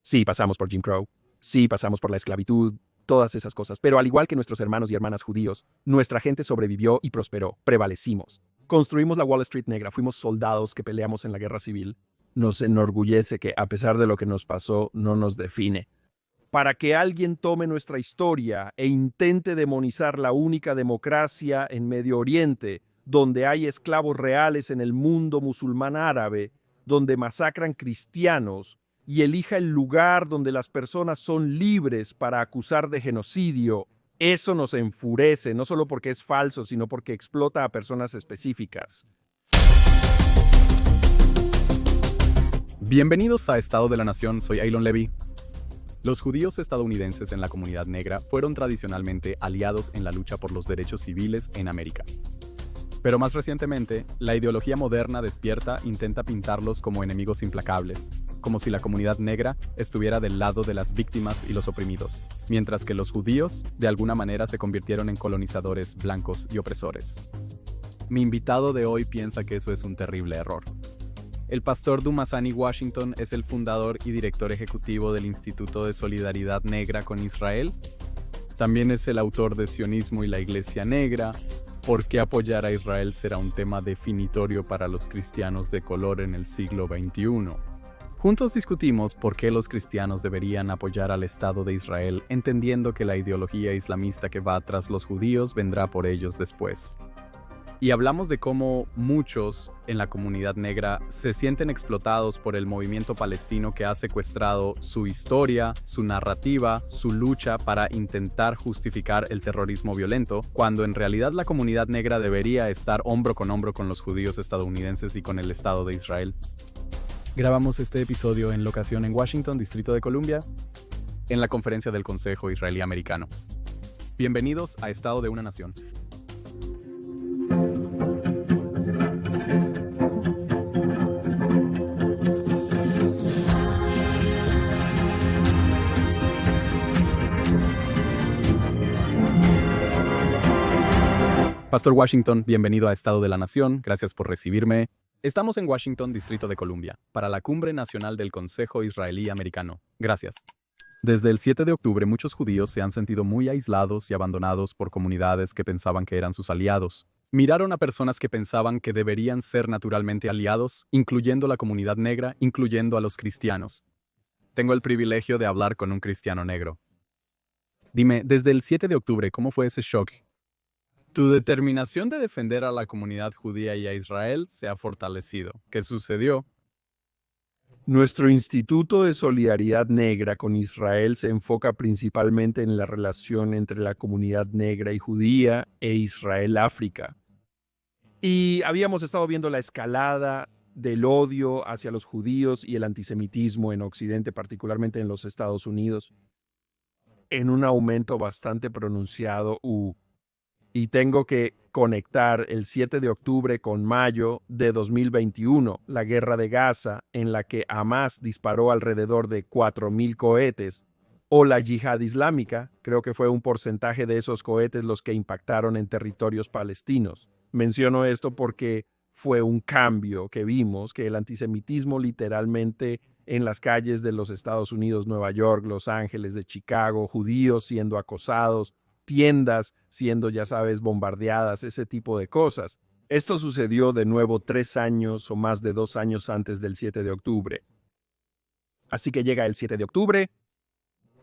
Sí, pasamos por Jim Crow. Sí, pasamos por la esclavitud, todas esas cosas. Pero al igual que nuestros hermanos y hermanas judíos, nuestra gente sobrevivió y prosperó. Prevalecimos. Construimos la Wall Street negra. Fuimos soldados que peleamos en la guerra civil. Nos enorgullece que, a pesar de lo que nos pasó, no nos define. Para que alguien tome nuestra historia e intente demonizar la única democracia en Medio Oriente, donde hay esclavos reales en el mundo musulmán árabe, donde masacran cristianos, y elija el lugar donde las personas son libres para acusar de genocidio, eso nos enfurece, no solo porque es falso, sino porque explota a personas específicas. Bienvenidos a Estado de la Nación, soy Aylon Levy. Los judíos estadounidenses en la comunidad negra fueron tradicionalmente aliados en la lucha por los derechos civiles en América. Pero más recientemente, la ideología moderna despierta intenta pintarlos como enemigos implacables, como si la comunidad negra estuviera del lado de las víctimas y los oprimidos, mientras que los judíos, de alguna manera, se convirtieron en colonizadores blancos y opresores. Mi invitado de hoy piensa que eso es un terrible error. El pastor Dumasani Washington es el fundador y director ejecutivo del Instituto de Solidaridad Negra con Israel. También es el autor de Sionismo y la Iglesia Negra, ¿por qué apoyar a Israel será un tema definitorio para los cristianos de color en el siglo XXI? Juntos discutimos por qué los cristianos deberían apoyar al Estado de Israel, entendiendo que la ideología islamista que va tras los judíos vendrá por ellos después. Y hablamos de cómo muchos en la comunidad negra se sienten explotados por el movimiento palestino que ha secuestrado su historia, su narrativa, su lucha para intentar justificar el terrorismo violento, cuando en realidad la comunidad negra debería estar hombro con los judíos estadounidenses y con el Estado de Israel. Grabamos este episodio en locación en Washington, Distrito de Columbia, en la conferencia del Consejo Israelí-Americano. Bienvenidos a Estado de una Nación. Pastor Washington, bienvenido a Estado de la Nación, gracias por recibirme. Estamos en Washington, Distrito de Columbia, para la Cumbre Nacional del Consejo Israelí-Americano. Gracias. Desde el 7 de octubre, muchos judíos se han sentido muy aislados y abandonados por comunidades que pensaban que eran sus aliados. Miraron a personas que pensaban que deberían ser naturalmente aliados, incluyendo la comunidad negra, incluyendo a los cristianos. Tengo el privilegio de hablar con un cristiano negro. Dime, desde el 7 de octubre, ¿cómo fue ese shock? Tu determinación de defender a la comunidad judía y a Israel se ha fortalecido. ¿Qué sucedió? Nuestro Instituto de Solidaridad Negra con Israel se enfoca principalmente en la relación entre la comunidad negra y judía e Israel-África. Y habíamos estado viendo la escalada del odio hacia los judíos y el antisemitismo en Occidente, particularmente en los Estados Unidos, en un aumento bastante pronunciado. Y tengo que conectar el 7 de octubre con mayo de 2021, la guerra de Gaza, en la que Hamas disparó alrededor de 4,000 cohetes, o la yihad islámica, creo que fue un porcentaje de esos cohetes los que impactaron en territorios palestinos. Menciono esto porque fue un cambio que vimos, que el antisemitismo literalmente en las calles de los Estados Unidos, Nueva York, Los Ángeles, de Chicago, judíos siendo acosados, tiendas siendo, ya sabes, bombardeadas, ese tipo de cosas. Esto sucedió de nuevo 3 años o más de 2 años antes del 7 de octubre. Así que llega el 7 de octubre.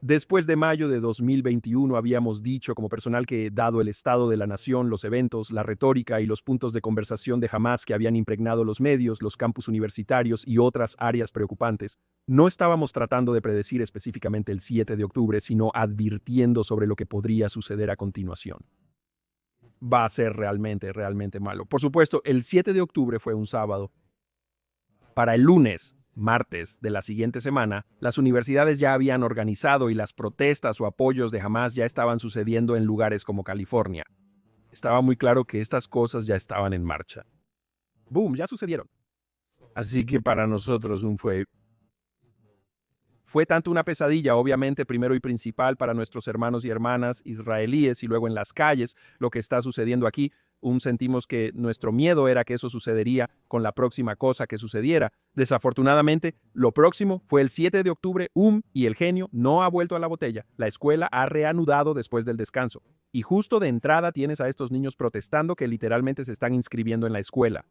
Después de mayo de 2021 habíamos dicho como personal que, dado el estado de la nación, los eventos, la retórica y los puntos de conversación de Hamas que habían impregnado los medios, los campus universitarios y otras áreas preocupantes, no estábamos tratando de predecir específicamente el 7 de octubre, sino advirtiendo sobre lo que podría suceder a continuación. Va a ser realmente malo. Por supuesto, el 7 de octubre fue un sábado. Para el lunes, martes de la siguiente semana, las universidades ya habían organizado y las protestas o apoyos de Hamas ya estaban sucediendo en lugares como California. Estaba muy claro que estas cosas ya estaban en marcha. ¡Boom! Ya sucedieron. Así que para nosotros fue tanto una pesadilla, obviamente, primero y principal para nuestros hermanos y hermanas israelíes y luego en las calles, lo que está sucediendo aquí, Sentimos que nuestro miedo era que eso sucedería con la próxima cosa que sucediera. Desafortunadamente, lo próximo fue el 7 de octubre, y el genio no ha vuelto a la botella. La escuela ha reanudado después del descanso. Y justo de entrada tienes a estos niños protestando que literalmente se están inscribiendo en la escuela.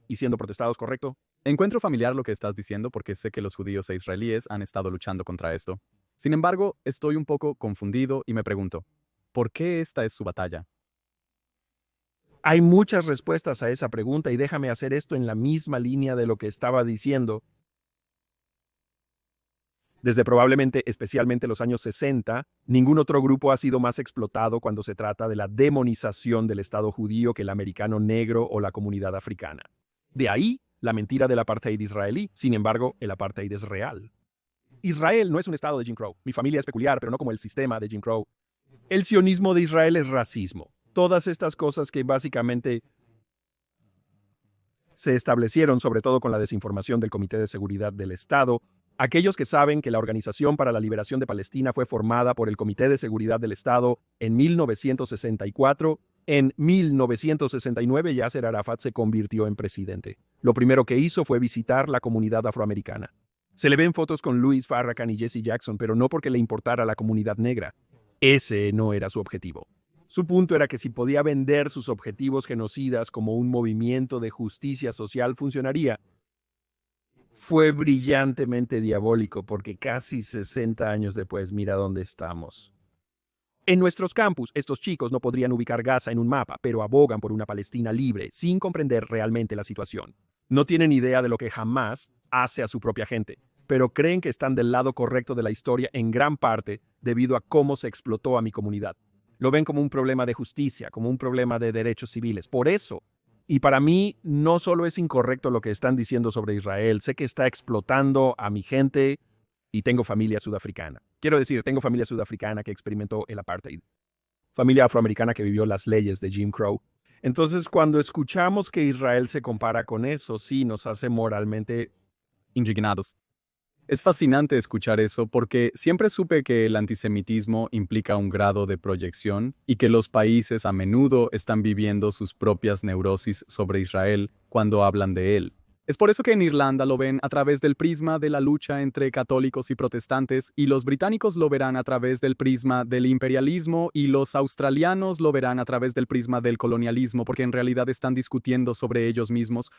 Y siendo protestados, ¿correcto? Encuentro familiar lo que estás diciendo porque sé que los judíos e israelíes han estado luchando contra esto. Sin embargo, estoy un poco confundido y me pregunto, ¿por qué esta es su batalla? Hay muchas respuestas a esa pregunta y déjame hacer esto en la misma línea de lo que estaba diciendo. Desde probablemente especialmente los años 60, ningún otro grupo ha sido más explotado cuando se trata de la demonización del Estado judío que el americano negro o la comunidad africana. De ahí la mentira del apartheid israelí. Sin embargo, el apartheid es real. Israel no es un estado de Jim Crow. Mi familia es peculiar, pero no como el sistema de Jim Crow. El sionismo de Israel es racismo. Todas estas cosas que básicamente se establecieron sobre todo con la desinformación del Comité de Seguridad del Estado. Aquellos que saben que la Organización para la Liberación de Palestina fue formada por el Comité de Seguridad del Estado en 1964, en 1969 Yasser Arafat se convirtió en presidente. Lo primero que hizo fue visitar la comunidad afroamericana. Se le ven fotos con Louis Farrakhan y Jesse Jackson, pero no porque le importara la comunidad negra. Ese no era su objetivo. Su punto era que si podía vender sus objetivos genocidas como un movimiento de justicia social funcionaría. Fue brillantemente diabólico porque casi 60 años después, mira dónde estamos. En nuestros campus, estos chicos no podrían ubicar Gaza en un mapa, pero abogan por una Palestina libre, sin comprender realmente la situación. No tienen idea de lo que Hamás hace a su propia gente, pero creen que están del lado correcto de la historia en gran parte debido a cómo se explotó a mi comunidad. Lo ven como un problema de justicia, como un problema de derechos civiles. Por eso, y para mí no solo es incorrecto lo que están diciendo sobre Israel, sé que está explotando a mi gente y tengo familia sudafricana. Quiero decir, tengo familia sudafricana que experimentó el apartheid, familia afroamericana que vivió las leyes de Jim Crow. Entonces, cuando escuchamos que Israel se compara con eso, sí nos hace moralmente Indignados. Es fascinante escuchar eso porque siempre supe que el antisemitismo implica un grado de proyección y que los países a menudo están viviendo sus propias neurosis sobre Israel cuando hablan de él. Es por eso que en Irlanda lo ven a través del prisma de la lucha entre católicos y protestantes y los británicos lo verán a través del prisma del imperialismo y los australianos lo verán a través del prisma del colonialismo porque en realidad están discutiendo sobre ellos mismos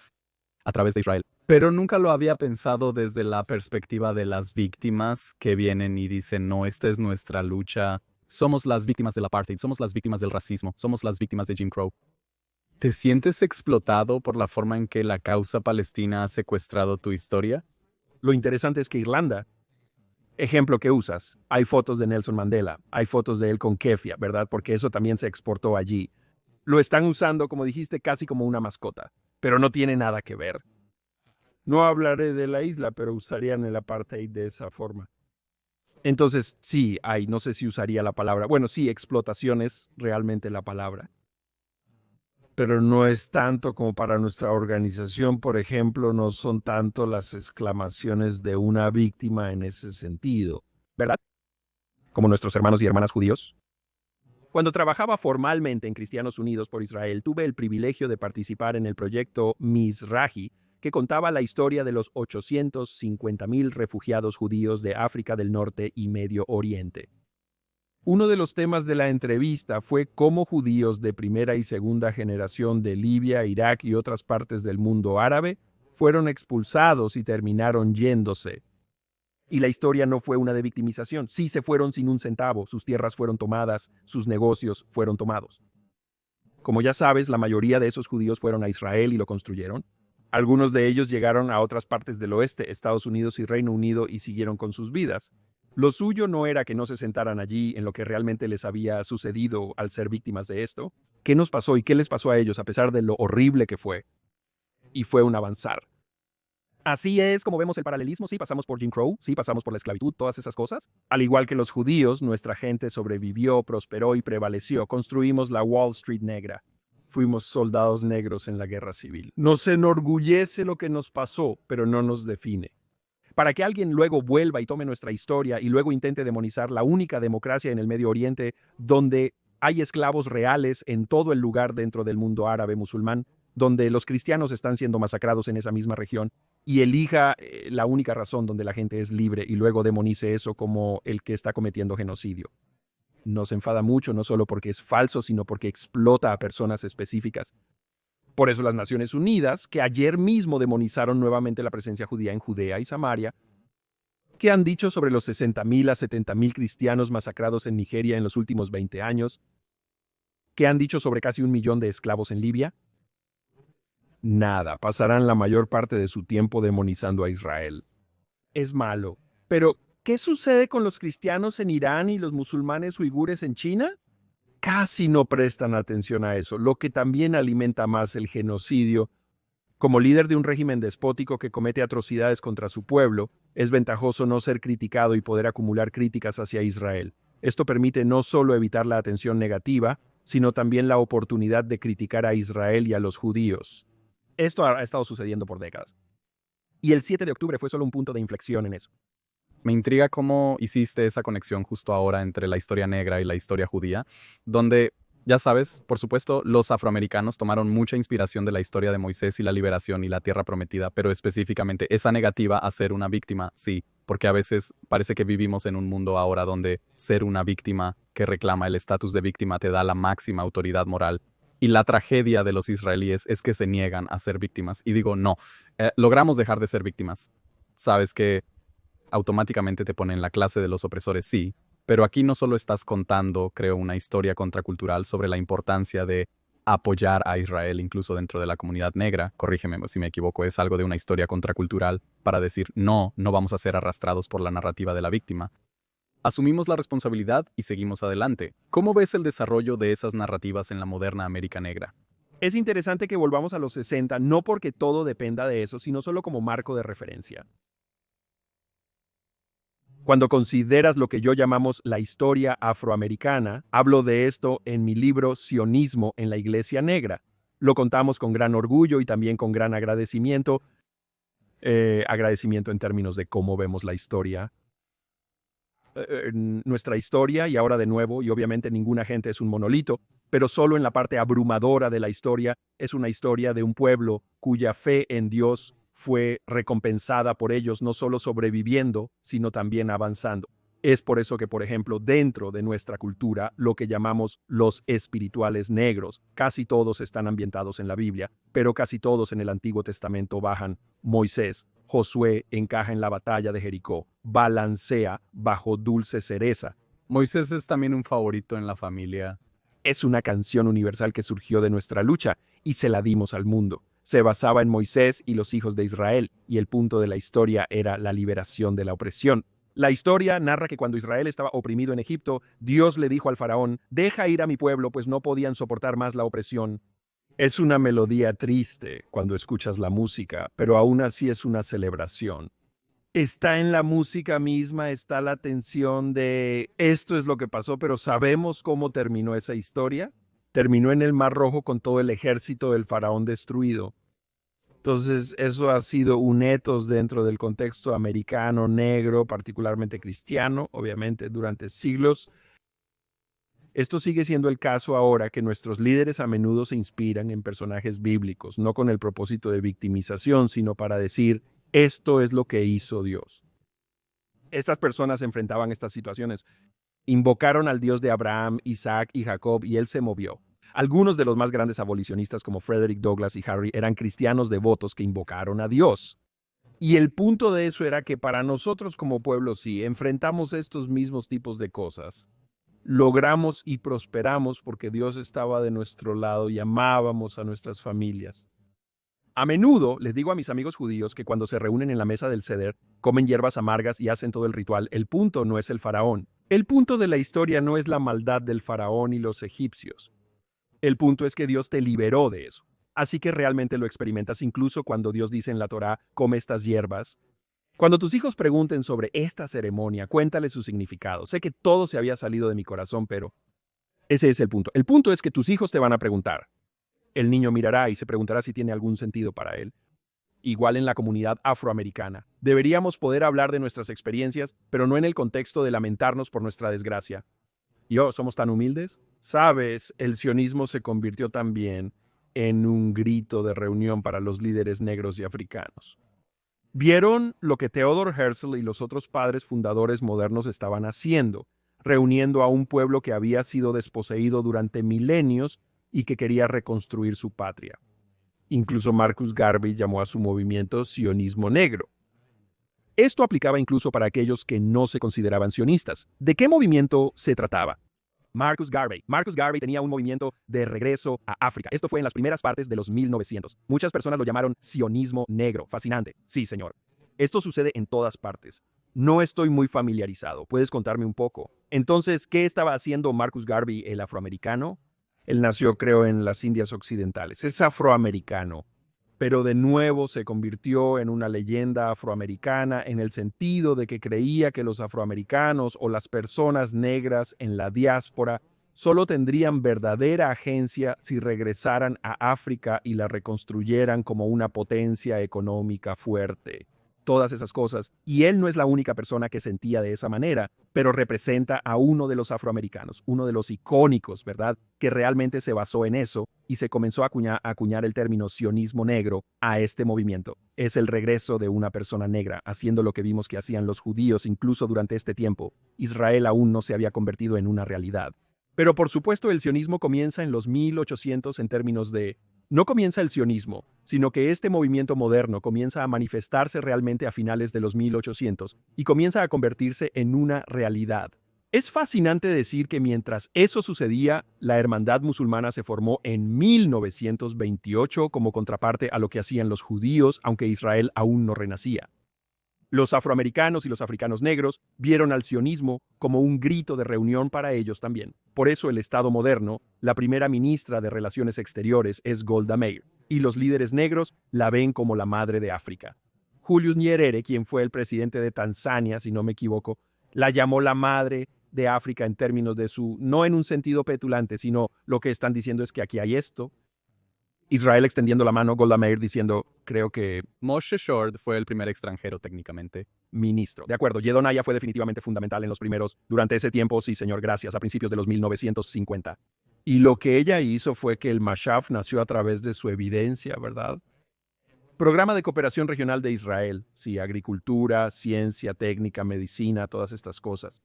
a través de Israel. Pero nunca lo había pensado desde la perspectiva de las víctimas que vienen y dicen, no, esta es nuestra lucha. Somos las víctimas del apartheid, somos las víctimas del racismo, somos las víctimas de Jim Crow. ¿Te sientes explotado por la forma en que la causa palestina ha secuestrado tu historia? Lo interesante es que Irlanda, ejemplo que usas, hay fotos de Nelson Mandela, hay fotos de él con kefia, ¿verdad? Porque eso también se exportó allí. Lo están usando, como dijiste, casi como una mascota, pero no tiene nada que ver. No hablaré de la isla, pero usarían el apartheid de esa forma. Entonces, sí, no sé si usaría la palabra. Bueno, sí, explotación es realmente la palabra. Pero no es tanto como para nuestra organización, por ejemplo, no son tanto las exclamaciones de una víctima en ese sentido, ¿verdad? Como nuestros hermanos y hermanas judíos. Cuando trabajaba formalmente en Cristianos Unidos por Israel, tuve el privilegio de participar en el proyecto Mizrahi, que contaba la historia de los 850,000 refugiados judíos de África del Norte y Medio Oriente. Uno de los temas de la entrevista fue cómo judíos de primera y segunda generación de Libia, Irak y otras partes del mundo árabe fueron expulsados y terminaron yéndose. Y la historia no fue una de victimización. Sí se fueron sin un centavo, sus tierras fueron tomadas, sus negocios fueron tomados. Como ya sabes, la mayoría de esos judíos fueron a Israel y lo construyeron. Algunos de ellos llegaron a otras partes del oeste, Estados Unidos y Reino Unido, y siguieron con sus vidas. Lo suyo no era que no se sentaran allí en lo que realmente les había sucedido al ser víctimas de esto. ¿Qué nos pasó y qué les pasó a ellos a pesar de lo horrible que fue? Y fue un avanzar. Así es como vemos el paralelismo. Sí, pasamos por Jim Crow, sí, pasamos por la esclavitud, todas esas cosas. Al igual que los judíos, nuestra gente sobrevivió, prosperó y prevaleció. Construimos la Wall Street negra. Fuimos soldados negros en la guerra civil. Nos enorgullece lo que nos pasó, pero no nos define. Para que alguien luego vuelva y tome nuestra historia y luego intente demonizar la única democracia en el Medio Oriente donde Hay esclavos reales en todo el lugar dentro del mundo árabe musulmán, donde los cristianos están siendo masacrados en esa misma región, y elija la única razón donde la gente es libre y luego demonice eso como el que está cometiendo genocidio. Nos enfada mucho no solo porque es falso, sino porque explota a personas específicas. Por eso las Naciones Unidas, que ayer mismo demonizaron nuevamente la presencia judía en Judea y Samaria, ¿qué han dicho sobre los 60.000 a 70.000 cristianos masacrados en Nigeria en los últimos 20 años? ¿Qué han dicho sobre casi 1 millón de esclavos en Libia? Nada, pasarán la mayor parte de su tiempo demonizando a Israel. Es malo. Pero, ¿qué sucede con los cristianos en Irán y los musulmanes uigures en China? Casi no prestan atención a eso, lo que también alimenta más el genocidio. Como líder de un régimen despótico que comete atrocidades contra su pueblo, es ventajoso no ser criticado y poder acumular críticas hacia Israel. Esto permite no solo evitar la atención negativa, sino también la oportunidad de criticar a Israel y a los judíos. Esto ha estado sucediendo por décadas. Y el 7 de octubre fue solo un punto de inflexión en eso. Me intriga cómo hiciste esa conexión justo ahora entre la historia negra y la historia judía, donde, ya sabes, por supuesto, los afroamericanos tomaron mucha inspiración de la historia de Moisés y la liberación y la tierra prometida, pero específicamente esa negativa a ser una víctima, sí, porque a veces parece que vivimos en un mundo ahora donde ser una víctima que reclama el estatus de víctima te da la máxima autoridad moral. Y la tragedia de los israelíes es que se niegan a ser víctimas. Y digo, no, logramos dejar de ser víctimas. Sabes que automáticamente te pone en la clase de los opresores, sí, pero aquí no solo estás contando, creo, una historia contracultural sobre la importancia de apoyar a Israel incluso dentro de la comunidad negra, corrígeme si me equivoco, es algo de una historia contracultural para decir, no, no vamos a ser arrastrados por la narrativa de la víctima. Asumimos la responsabilidad y seguimos adelante. ¿Cómo ves el desarrollo de esas narrativas en la moderna América negra? Es interesante que volvamos a los 60, no porque todo dependa de eso, sino solo como marco de referencia. Cuando consideras lo que yo llamamos la historia afroamericana, hablo de esto en mi libro Sionismo en la Iglesia Negra. Lo contamos con gran orgullo y también con gran agradecimiento. Agradecimiento en términos de cómo vemos la historia. Nuestra historia, y ahora de nuevo, y obviamente ninguna gente es un monolito, pero solo en la parte abrumadora de la historia es una historia de un pueblo cuya fe en Dios fue recompensada por ellos no solo sobreviviendo, sino también avanzando. Es por eso que, por ejemplo, dentro de nuestra cultura, lo que llamamos los espirituales negros, casi todos están ambientados en la Biblia, pero casi todos en el Antiguo Testamento bajan. Moisés, Josué encaja en la batalla de Jericó, balancea bajo dulce cereza. Moisés es también un favorito en la familia. Es una canción universal que surgió de nuestra lucha y se la dimos al mundo. Se basaba en Moisés y los hijos de Israel, y el punto de la historia era la liberación de la opresión. La historia narra que cuando Israel estaba oprimido en Egipto, Dios le dijo al faraón, deja ir a mi pueblo, pues no podían soportar más la opresión. Es una melodía triste cuando escuchas la música, pero aún así es una celebración. Está en la música misma, está la tensión de esto es lo que pasó, pero ¿sabemos cómo terminó esa historia? Terminó en el Mar Rojo con todo el ejército del faraón destruido. Entonces, eso ha sido un etos dentro del contexto americano, negro, particularmente cristiano, obviamente, durante siglos. Esto sigue siendo el caso ahora que nuestros líderes a menudo se inspiran en personajes bíblicos, no con el propósito de victimización, sino para decir, esto es lo que hizo Dios. Estas personas enfrentaban estas situaciones. Invocaron al Dios de Abraham, Isaac y Jacob y él se movió. Algunos de los más grandes abolicionistas como Frederick Douglass y Harry eran cristianos devotos que invocaron a Dios. Y el punto de eso era que para nosotros como pueblo, sí, enfrentamos estos mismos tipos de cosas. Logramos y prosperamos porque Dios estaba de nuestro lado y amábamos a nuestras familias. A menudo les digo a mis amigos judíos que cuando se reúnen en la mesa del Seder, comen hierbas amargas y hacen todo el ritual. El punto no es el faraón. El punto de la historia no es la maldad del faraón y los egipcios. El punto es que Dios te liberó de eso. Así que realmente lo experimentas incluso cuando Dios dice en la Torá, come estas hierbas. Cuando tus hijos pregunten sobre esta ceremonia, cuéntales su significado. Sé que todo se había salido de mi corazón, pero ese es el punto. El punto es que tus hijos te van a preguntar. El niño mirará y se preguntará si tiene algún sentido para él. Igual en la comunidad afroamericana. Deberíamos poder hablar de nuestras experiencias, pero no en el contexto de lamentarnos por nuestra desgracia. ¿Somos tan humildes? Sabes, el sionismo se convirtió también en un grito de reunión para los líderes negros y africanos. Vieron lo que Theodor Herzl y los otros padres fundadores modernos estaban haciendo, reuniendo a un pueblo que había sido desposeído durante milenios y que quería reconstruir su patria. Incluso Marcus Garvey llamó a su movimiento sionismo negro. Esto aplicaba incluso para aquellos que no se consideraban sionistas. ¿De qué movimiento se trataba? Marcus Garvey. Marcus Garvey tenía un movimiento de regreso a África. Esto fue en las primeras partes de los 1900. Muchas personas lo llamaron sionismo negro. Fascinante. Sí, señor. Esto sucede en todas partes. No estoy muy familiarizado. ¿Puedes contarme un poco? Entonces, ¿qué estaba haciendo Marcus Garvey, el afroamericano? Él nació, creo, en las Indias Occidentales. Es afroamericano, pero de nuevo se convirtió en una leyenda afroamericana en el sentido de que creía que los afroamericanos o las personas negras en la diáspora solo tendrían verdadera agencia si regresaran a África y la reconstruyeran como una potencia económica fuerte. Todas esas cosas, y él no es la única persona que sentía de esa manera, pero representa a uno de los afroamericanos, uno de los icónicos, ¿verdad?, que realmente se basó en eso y se comenzó a acuñar el término sionismo negro a este movimiento. Es el regreso de una persona negra, haciendo lo que vimos que hacían los judíos incluso durante este tiempo. Israel aún no se había convertido en una realidad. Pero por supuesto el sionismo comienza en los 1800 en términos de... No comienza el sionismo, sino que este movimiento moderno comienza a manifestarse realmente a finales de los 1800 y comienza a convertirse en una realidad. Es fascinante decir que mientras eso sucedía, la hermandad musulmana se formó en 1928 como contraparte a lo que hacían los judíos, aunque Israel aún no renacía. Los afroamericanos y los africanos negros vieron al sionismo como un grito de reunión para ellos también. Por eso el Estado moderno, la primera ministra de Relaciones Exteriores es Golda Meir, y los líderes negros la ven como la madre de África. Julius Nyerere, quien fue el presidente de Tanzania, si no me equivoco, la llamó la madre de África en términos de su, no en un sentido petulante, sino lo que están diciendo es que aquí hay esto. Israel extendiendo la mano, Golda Meir diciendo, creo que... Moshe Shord fue el primer extranjero técnicamente. Ministro. De acuerdo, Yedonaya fue definitivamente fundamental en los primeros, durante ese tiempo, sí señor, gracias, a principios de los 1950. Y lo que ella hizo fue que el Mashaf nació a través de su evidencia, ¿verdad? Programa de Cooperación Regional de Israel, sí, agricultura, ciencia, técnica, medicina, todas estas cosas.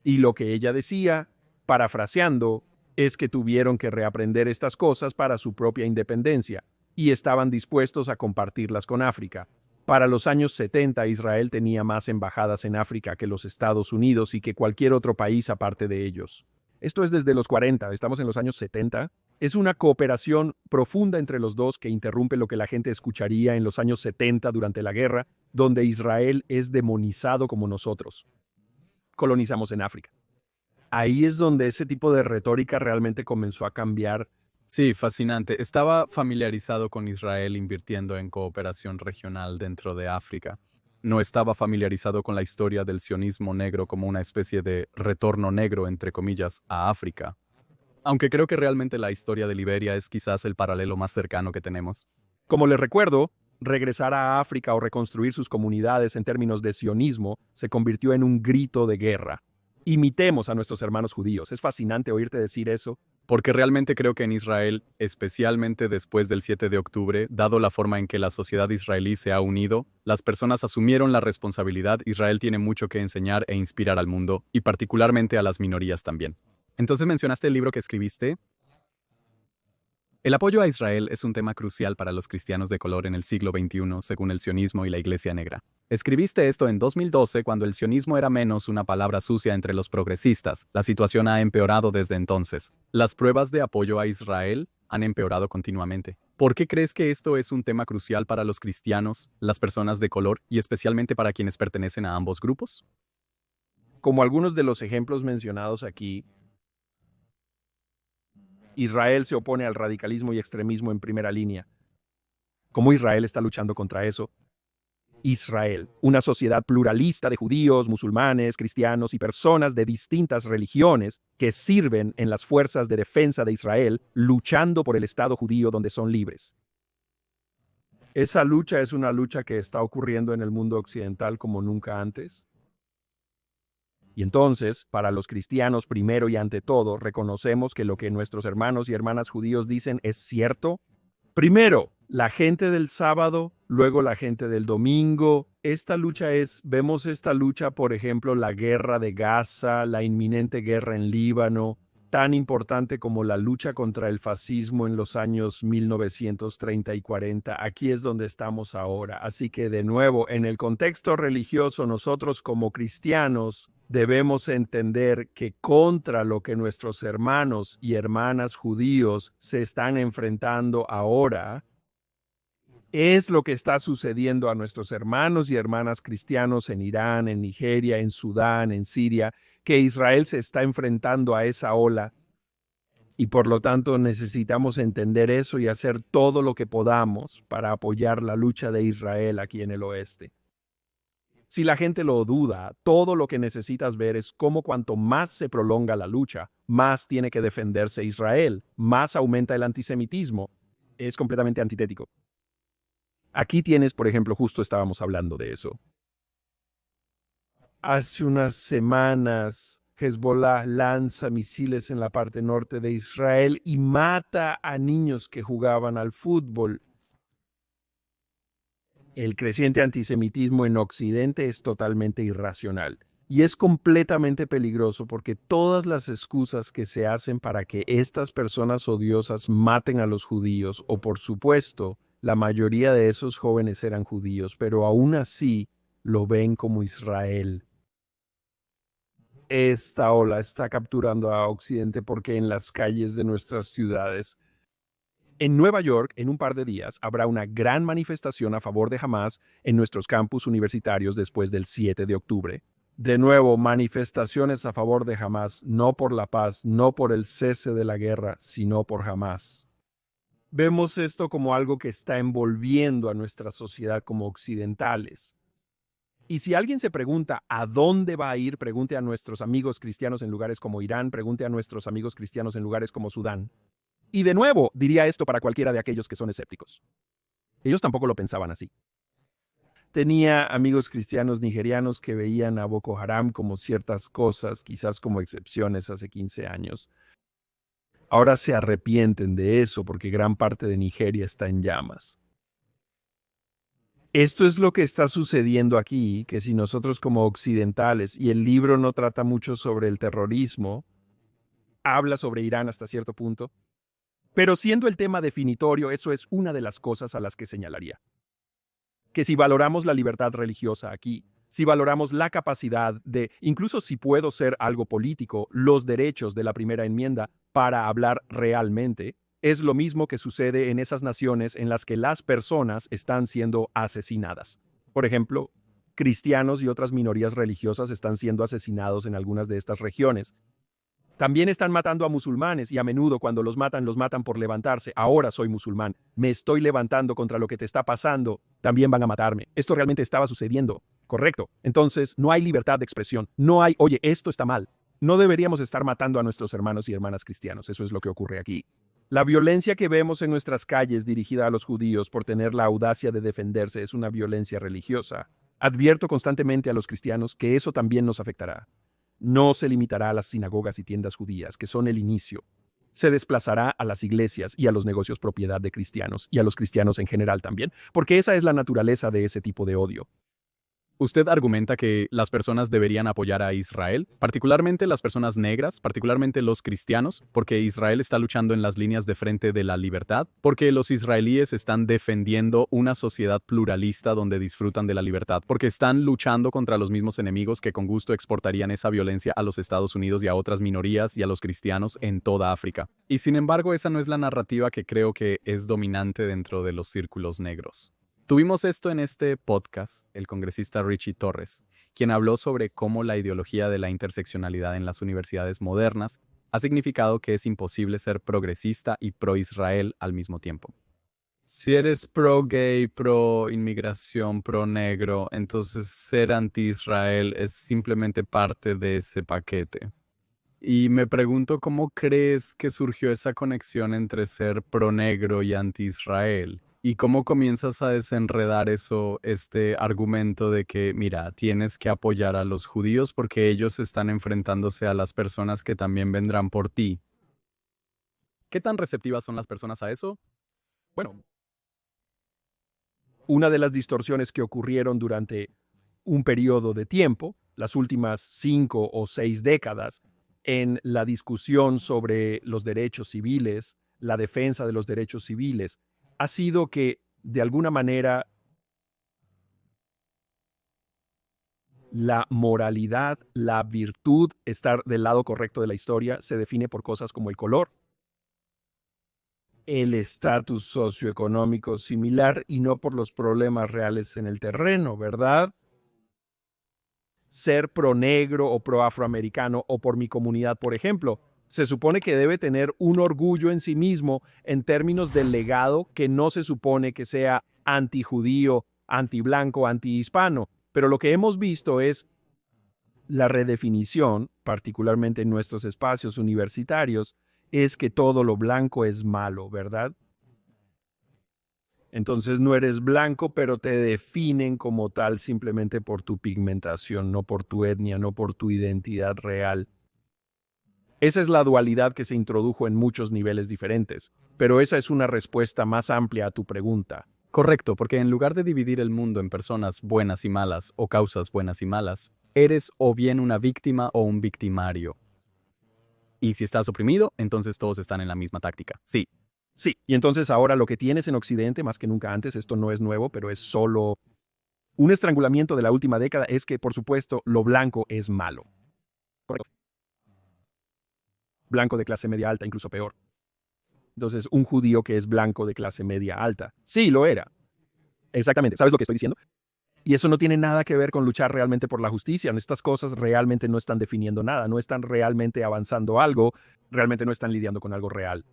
Y lo que ella decía, parafraseando, es que tuvieron que reaprender estas cosas para su propia independencia y estaban dispuestos a compartirlas con África. Para los años 70, Israel tenía más embajadas en África que los Estados Unidos y que cualquier otro país aparte de ellos. Esto es desde los 40, estamos en los años 70. Es una cooperación profunda entre los dos que interrumpe lo que la gente escucharía en los años 70 durante la guerra, donde Israel es demonizado como nosotros. Colonizamos en África. Ahí es donde ese tipo de retórica realmente comenzó a cambiar. Sí, fascinante. Estaba familiarizado con Israel invirtiendo en cooperación regional dentro de África. No estaba familiarizado con la historia del sionismo negro como una especie de retorno negro, entre comillas, a África. Aunque creo que realmente la historia de Liberia es quizás el paralelo más cercano que tenemos. Como les recuerdo, regresar a África o reconstruir sus comunidades en términos de sionismo se convirtió en un grito de guerra. Imitemos a nuestros hermanos judíos. Es fascinante oírte decir eso. Porque realmente creo que en Israel, especialmente después del 7 de octubre, dado la forma en que la sociedad israelí se ha unido, las personas asumieron la responsabilidad. Israel tiene mucho que enseñar e inspirar al mundo, y particularmente a las minorías también. Entonces mencionaste el libro que escribiste. El apoyo a Israel es un tema crucial para los cristianos de color en el siglo XXI, según el sionismo y la Iglesia Negra. Escribiste esto en 2012 cuando el sionismo era menos una palabra sucia entre los progresistas. La situación ha empeorado desde entonces. Las pruebas de apoyo a Israel han empeorado continuamente. ¿Por qué crees que esto es un tema crucial para los cristianos, las personas de color y especialmente para quienes pertenecen a ambos grupos? Como algunos de los ejemplos mencionados aquí, Israel se opone al radicalismo y extremismo en primera línea. ¿Cómo Israel está luchando contra eso? Israel, una sociedad pluralista de judíos, musulmanes, cristianos y personas de distintas religiones que sirven en las fuerzas de defensa de Israel, luchando por el Estado judío donde son libres. Esa lucha es una lucha que está ocurriendo en el mundo occidental como nunca antes. Y entonces, para los cristianos, primero y ante todo, reconocemos que lo que nuestros hermanos y hermanas judíos dicen es cierto. Primero, la gente del sábado, luego la gente del domingo. Vemos esta lucha, por ejemplo, la guerra de Gaza, la inminente guerra en Líbano, tan importante como la lucha contra el fascismo en los años 1930 y 40. Aquí es donde estamos ahora. Así que, de nuevo, en el contexto religioso, nosotros como cristianos debemos entender que contra lo que nuestros hermanos y hermanas judíos se están enfrentando ahora, es lo que está sucediendo a nuestros hermanos y hermanas cristianos en Irán, en Nigeria, en Sudán, en Siria, que Israel se está enfrentando a esa ola y por lo tanto necesitamos entender eso y hacer todo lo que podamos para apoyar la lucha de Israel aquí en el oeste. Si la gente lo duda, todo lo que necesitas ver es cómo cuanto más se prolonga la lucha, más tiene que defenderse Israel, más aumenta el antisemitismo. Es completamente antitético. Aquí tienes, por ejemplo, justo estábamos hablando de eso. Hace unas semanas, Hezbollah lanza misiles en la parte norte de Israel y mata a niños que jugaban al fútbol. El creciente antisemitismo en Occidente es totalmente irracional y es completamente peligroso porque todas las excusas que se hacen para que estas personas odiosas maten a los judíos, o por supuesto, la mayoría de esos jóvenes eran judíos, pero aún así lo ven como Israel. Esta ola está capturando a Occidente porque en las calles de nuestras ciudades, en Nueva York, en un par de días, habrá una gran manifestación a favor de Hamás en nuestros campus universitarios después del 7 de octubre. De nuevo, manifestaciones a favor de Hamás, no por la paz, no por el cese de la guerra, sino por Hamás. Vemos esto como algo que está envolviendo a nuestra sociedad como occidentales. Y si alguien se pregunta a dónde va a ir, pregunte a nuestros amigos cristianos en lugares como Irán, pregunte a nuestros amigos cristianos en lugares como Sudán. Y de nuevo, diría esto para cualquiera de aquellos que son escépticos. Ellos tampoco lo pensaban así. Tenía amigos cristianos nigerianos que veían a Boko Haram como ciertas cosas, quizás como excepciones hace 15 años. Ahora se arrepienten de eso porque gran parte de Nigeria está en llamas. Esto es lo que está sucediendo aquí, que si nosotros como occidentales, y el libro no trata mucho sobre el terrorismo, habla sobre Irán hasta cierto punto, pero siendo el tema definitorio, eso es una de las cosas a las que señalaría. Que si valoramos la libertad religiosa aquí, si valoramos la capacidad de, incluso si puedo ser algo político, los derechos de la primera enmienda para hablar realmente, es lo mismo que sucede en esas naciones en las que las personas están siendo asesinadas. Por ejemplo, cristianos y otras minorías religiosas están siendo asesinados en algunas de estas regiones. También están matando a musulmanes y a menudo cuando los matan por levantarse. Ahora soy musulmán, me estoy levantando contra lo que te está pasando, también van a matarme. Esto realmente estaba sucediendo, correcto. Entonces, no hay libertad de expresión, no hay, oye, esto está mal. No deberíamos estar matando a nuestros hermanos y hermanas cristianos, eso es lo que ocurre aquí. La violencia que vemos en nuestras calles dirigida a los judíos por tener la audacia de defenderse es una violencia religiosa. Advierto constantemente a los cristianos que eso también nos afectará. No se limitará a las sinagogas y tiendas judías, que son el inicio. Se desplazará a las iglesias y a los negocios propiedad de cristianos, y a los cristianos en general también, porque esa es la naturaleza de ese tipo de odio. Usted argumenta que las personas deberían apoyar a Israel, particularmente las personas negras, particularmente los cristianos, porque Israel está luchando en las líneas de frente de la libertad, porque los israelíes están defendiendo una sociedad pluralista donde disfrutan de la libertad, porque están luchando contra los mismos enemigos que con gusto exportarían esa violencia a los Estados Unidos y a otras minorías y a los cristianos en toda África. Y sin embargo, esa no es la narrativa que creo que es dominante dentro de los círculos negros. Tuvimos esto en este podcast, el congresista Richie Torres, quien habló sobre cómo la ideología de la interseccionalidad en las universidades modernas ha significado que es imposible ser progresista y pro-Israel al mismo tiempo. Si eres pro-gay, pro-inmigración, pro-negro, entonces ser anti-Israel es simplemente parte de ese paquete. Y me pregunto cómo crees que surgió esa conexión entre ser pro-negro y anti-Israel. ¿Y cómo comienzas a desenredar eso, este argumento de que, mira, tienes que apoyar a los judíos porque ellos están enfrentándose a las personas que también vendrán por ti? ¿Qué tan receptivas son las personas a eso? Bueno, una de las distorsiones que ocurrieron durante un periodo de tiempo, las últimas 5 o 6 décadas, en la discusión sobre los derechos civiles, la defensa de los derechos civiles, ha sido que, de alguna manera, la moralidad, la virtud, estar del lado correcto de la historia, se define por cosas como el color, el estatus socioeconómico similar y no por los problemas reales en el terreno, ¿verdad? Ser pro negro o pro afroamericano o por mi comunidad, por ejemplo, se supone que debe tener un orgullo en sí mismo en términos del legado que no se supone que sea antijudío, antiblanco, antihispano. Pero lo que hemos visto es la redefinición, particularmente en nuestros espacios universitarios, es que todo lo blanco es malo, ¿verdad? Entonces no eres blanco, pero te definen como tal simplemente por tu pigmentación, no por tu etnia, no por tu identidad real. Esa es la dualidad que se introdujo en muchos niveles diferentes, pero esa es una respuesta más amplia a tu pregunta. Correcto, porque en lugar de dividir el mundo en personas buenas y malas o causas buenas y malas, eres o bien una víctima o un victimario. Y si estás oprimido, entonces todos están en la misma táctica. Sí. Sí, y entonces ahora lo que tienes en Occidente, más que nunca antes, esto no es nuevo, pero es solo un estrangulamiento de la última década, es que, por supuesto, lo blanco es malo. Correcto. Blanco de clase media alta, incluso peor. Entonces, un judío que es blanco de clase media alta. Sí, lo era. Exactamente. ¿Sabes lo que estoy diciendo? Y eso no tiene nada que ver con luchar realmente por la justicia. Estas cosas realmente no están definiendo nada, no están realmente avanzando algo, realmente no están lidiando con algo real.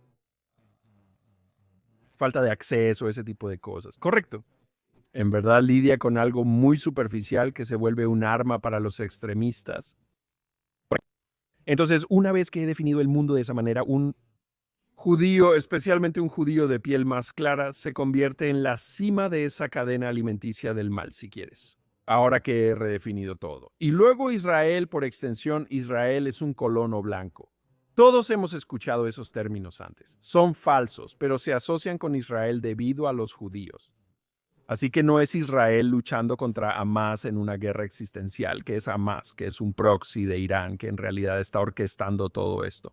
Falta de acceso, ese tipo de cosas. Correcto. En verdad lidia con algo muy superficial que se vuelve un arma para los extremistas. Entonces, una vez que he definido el mundo de esa manera, un judío, especialmente un judío de piel más clara, se convierte en la cima de esa cadena alimenticia del mal, si quieres. Ahora que he redefinido todo. Y luego Israel, por extensión, Israel es un colono blanco. Todos hemos escuchado esos términos antes. Son falsos, pero se asocian con Israel debido a los judíos. Así que no es Israel luchando contra Hamas en una guerra existencial, que es Hamas, que es un proxy de Irán, que en realidad está orquestando todo esto.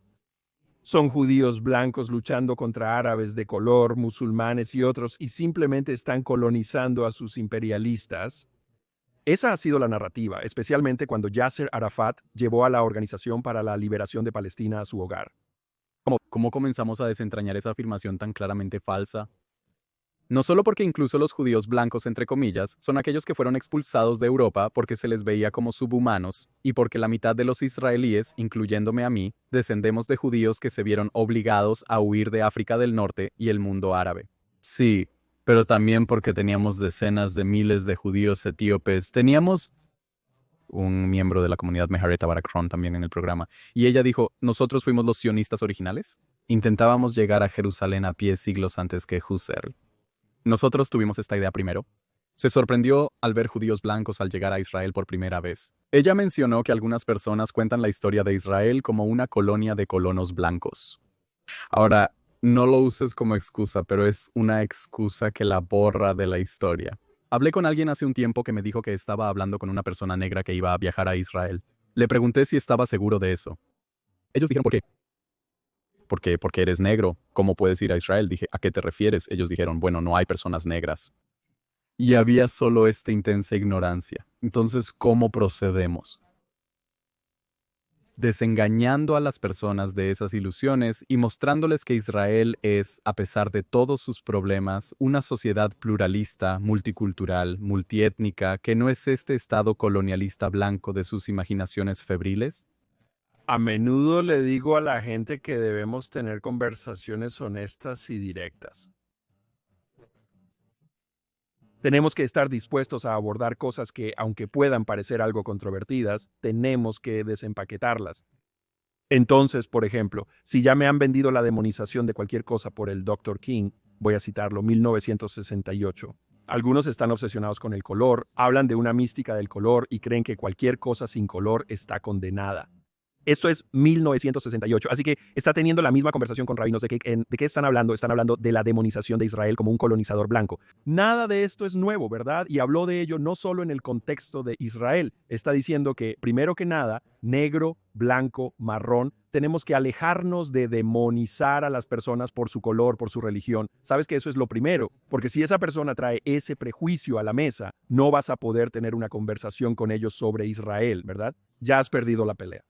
Son judíos blancos luchando contra árabes de color, musulmanes y otros, y simplemente están colonizando a sus imperialistas. Esa ha sido la narrativa, especialmente cuando Yasser Arafat llevó a la Organización para la Liberación de Palestina a su hogar. ¿Cómo comenzamos a desentrañar esa afirmación tan claramente falsa? No solo porque incluso los judíos blancos, entre comillas, son aquellos que fueron expulsados de Europa porque se les veía como subhumanos, y porque la mitad de los israelíes, incluyéndome a mí, descendemos de judíos que se vieron obligados a huir de África del Norte y el mundo árabe. Sí, pero también porque teníamos decenas de miles de judíos etíopes. Teníamos un miembro de la comunidad Mehareta Barakron también en el programa, y ella dijo, ¿nosotros fuimos los sionistas originales? Intentábamos llegar a Jerusalén a pie siglos antes que Husserl. Nosotros tuvimos esta idea primero. Se sorprendió al ver judíos blancos al llegar a Israel por primera vez. Ella mencionó que algunas personas cuentan la historia de Israel como una colonia de colonos blancos. Ahora, no lo uses como excusa, pero es una excusa que la borra de la historia. Hablé con alguien hace un tiempo que me dijo que estaba hablando con una persona negra que iba a viajar a Israel. Le pregunté si estaba seguro de eso. Ellos dijeron, ¿por qué? Porque eres negro. ¿Cómo puedes ir a Israel? Dije, ¿a qué te refieres? Ellos dijeron, bueno, no hay personas negras. Y había solo esta intensa ignorancia. Entonces, ¿cómo procedemos? Desengañando a las personas de esas ilusiones y mostrándoles que Israel es, a pesar de todos sus problemas, una sociedad pluralista, multicultural, multiétnica, que no es este estado colonialista blanco de sus imaginaciones febriles. A menudo le digo a la gente que debemos tener conversaciones honestas y directas. Tenemos que estar dispuestos a abordar cosas que, aunque puedan parecer algo controvertidas, tenemos que desempaquetarlas. Entonces, por ejemplo, si ya me han vendido la demonización de cualquier cosa por el Dr. King, Voy a citarlo, 1968. Algunos están obsesionados con el color, hablan de una mística del color y creen que cualquier cosa sin color está condenada. Eso es 1968. Así que está teniendo la misma conversación con rabinos. ¿De qué están hablando? Están hablando de la demonización de Israel como un colonizador blanco. Nada de esto es nuevo, ¿verdad? Y habló de ello no solo en el contexto de Israel. Está diciendo que, primero que nada, negro, blanco, marrón, tenemos que alejarnos de demonizar a las personas por su color, por su religión. Sabes que eso es lo primero, porque si esa persona trae ese prejuicio a la mesa, no vas a poder tener una conversación con ellos sobre Israel, ¿verdad? Ya has perdido la pelea.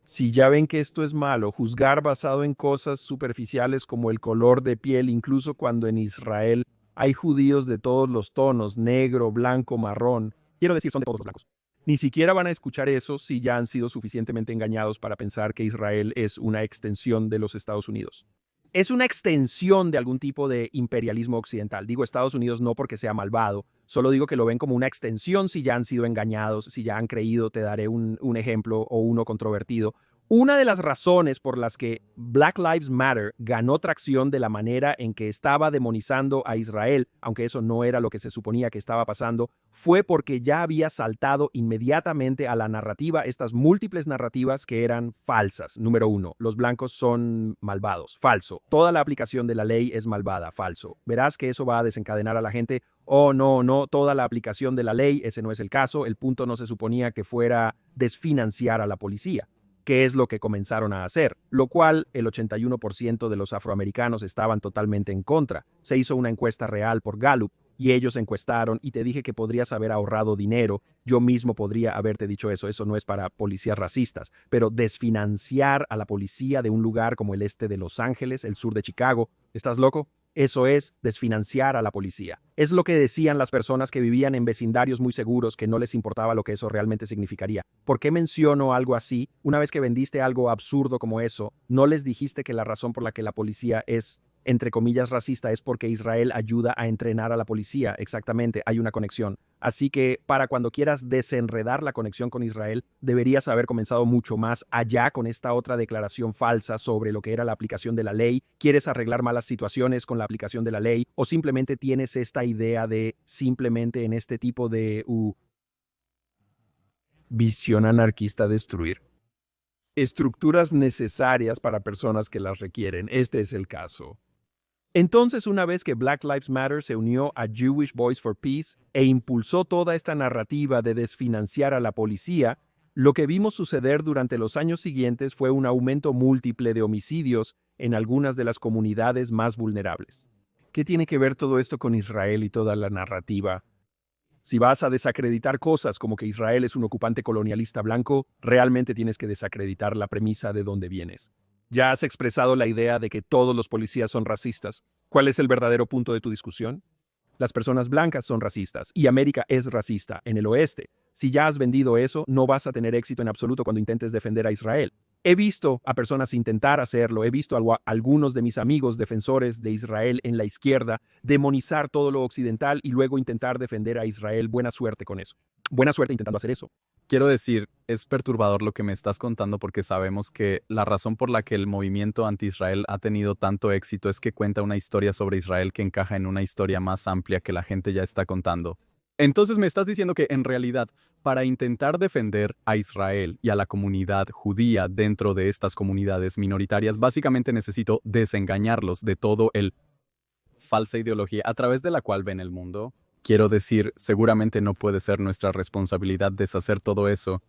Si ya ven que esto es malo, juzgar basado en cosas superficiales como el color de piel, incluso cuando en Israel hay judíos de todos los tonos, negro, blanco, marrón, quiero decir, son de todos los blancos. Ni siquiera van a escuchar eso si ya han sido suficientemente engañados para pensar que Israel es una extensión de los Estados Unidos. Es una extensión de algún tipo de imperialismo occidental. Digo Estados Unidos no porque sea malvado, solo digo que lo ven como una extensión si ya han sido engañados, si ya han creído. Te daré un ejemplo o uno controvertido. Una de las razones por las que Black Lives Matter ganó tracción de la manera en que estaba demonizando a Israel, aunque eso no era lo que se suponía que estaba pasando, fue porque ya había saltado inmediatamente a la narrativa, estas múltiples narrativas que eran falsas. Número uno, los blancos son malvados. Falso. Toda la aplicación de la ley es malvada. Falso. Verás que eso va a desencadenar a la gente. Oh, no, toda la aplicación de la ley, ese no es el caso. El punto no se suponía que fuera desfinanciar a la policía, que es lo que comenzaron a hacer, lo cual el 81% de los afroamericanos estaban totalmente en contra. Se hizo una encuesta real por Gallup y ellos encuestaron y te dije que podrías haber ahorrado dinero. Yo mismo podría haberte dicho eso. Eso no es para policías racistas, pero desfinanciar a la policía de un lugar como el este de Los Ángeles, el sur de Chicago, ¿estás loco? Eso es desfinanciar a la policía. Es lo que decían las personas que vivían en vecindarios muy seguros, que no les importaba lo que eso realmente significaría. ¿Por qué menciono algo así? Una vez que vendiste algo absurdo como eso, ¿no les dijiste que la razón por la que la policía es, entre comillas, racista es porque Israel ayuda a entrenar a la policía? Exactamente, hay una conexión. Así que para cuando quieras desenredar la conexión con Israel, deberías haber comenzado mucho más allá con esta otra declaración falsa sobre lo que era la aplicación de la ley. ¿Quieres arreglar malas situaciones con la aplicación de la ley? ¿O simplemente tienes esta idea de simplemente en este tipo de visión anarquista destruir estructuras necesarias para personas que las requieren? Este es el caso. Entonces, una vez que Black Lives Matter se unió a Jewish Voice for Peace e impulsó toda esta narrativa de desfinanciar a la policía, lo que vimos suceder durante los años siguientes fue un aumento múltiple de homicidios en algunas de las comunidades más vulnerables. ¿Qué tiene que ver todo esto con Israel y toda la narrativa? Si vas a desacreditar cosas como que Israel es un ocupante colonialista blanco, realmente tienes que desacreditar la premisa de dónde vienes. Ya has expresado la idea de que todos los policías son racistas. ¿Cuál es el verdadero punto de tu discusión? Las personas blancas son racistas y América es racista en el oeste. Si ya has vendido eso, no vas a tener éxito en absoluto cuando intentes defender a Israel. He visto a personas intentar hacerlo, he visto a algunos de mis amigos defensores de Israel en la izquierda demonizar todo lo occidental y luego intentar defender a Israel. Buena suerte con eso. Buena suerte intentando hacer eso. Quiero decir, es perturbador lo que me estás contando porque sabemos que la razón por la que el movimiento anti-Israel ha tenido tanto éxito es que cuenta una historia sobre Israel que encaja en una historia más amplia que la gente ya está contando. Entonces me estás diciendo que en realidad, para intentar defender a Israel y a la comunidad judía dentro de estas comunidades minoritarias, básicamente necesito desengañarlos de todo el falsa ideología a través de la cual ven el mundo. Quiero decir, seguramente no puede ser nuestra responsabilidad deshacer todo eso.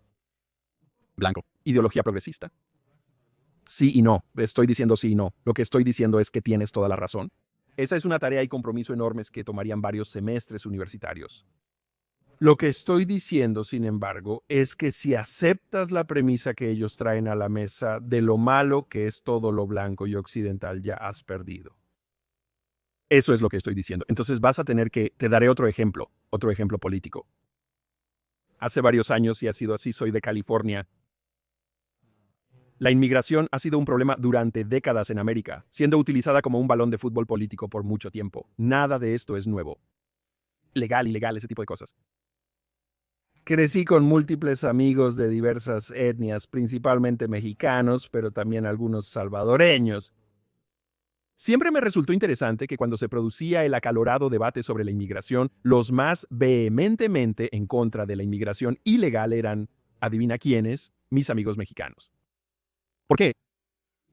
Blanco. Ideología progresista. Sí y no. Estoy diciendo sí y no. Lo que estoy diciendo es que tienes toda la razón. Esa es una tarea y compromiso enormes que tomarían varios semestres universitarios. Lo que estoy diciendo, sin embargo, es que si aceptas la premisa que ellos traen a la mesa de lo malo que es todo lo blanco y occidental, ya has perdido. Eso es lo que estoy diciendo. Entonces vas a tener que, te daré otro ejemplo político. Hace varios años, y ha sido así, soy de California. La inmigración ha sido un problema durante décadas en América, siendo utilizada como un balón de fútbol político por mucho tiempo. Nada de esto es nuevo. Legal, ilegal, ese tipo de cosas. Crecí con múltiples amigos de diversas etnias, principalmente mexicanos, pero también algunos salvadoreños. Siempre me resultó interesante que cuando se producía el acalorado debate sobre la inmigración, los más vehementemente en contra de la inmigración ilegal eran, adivina quiénes, mis amigos mexicanos. ¿Por qué?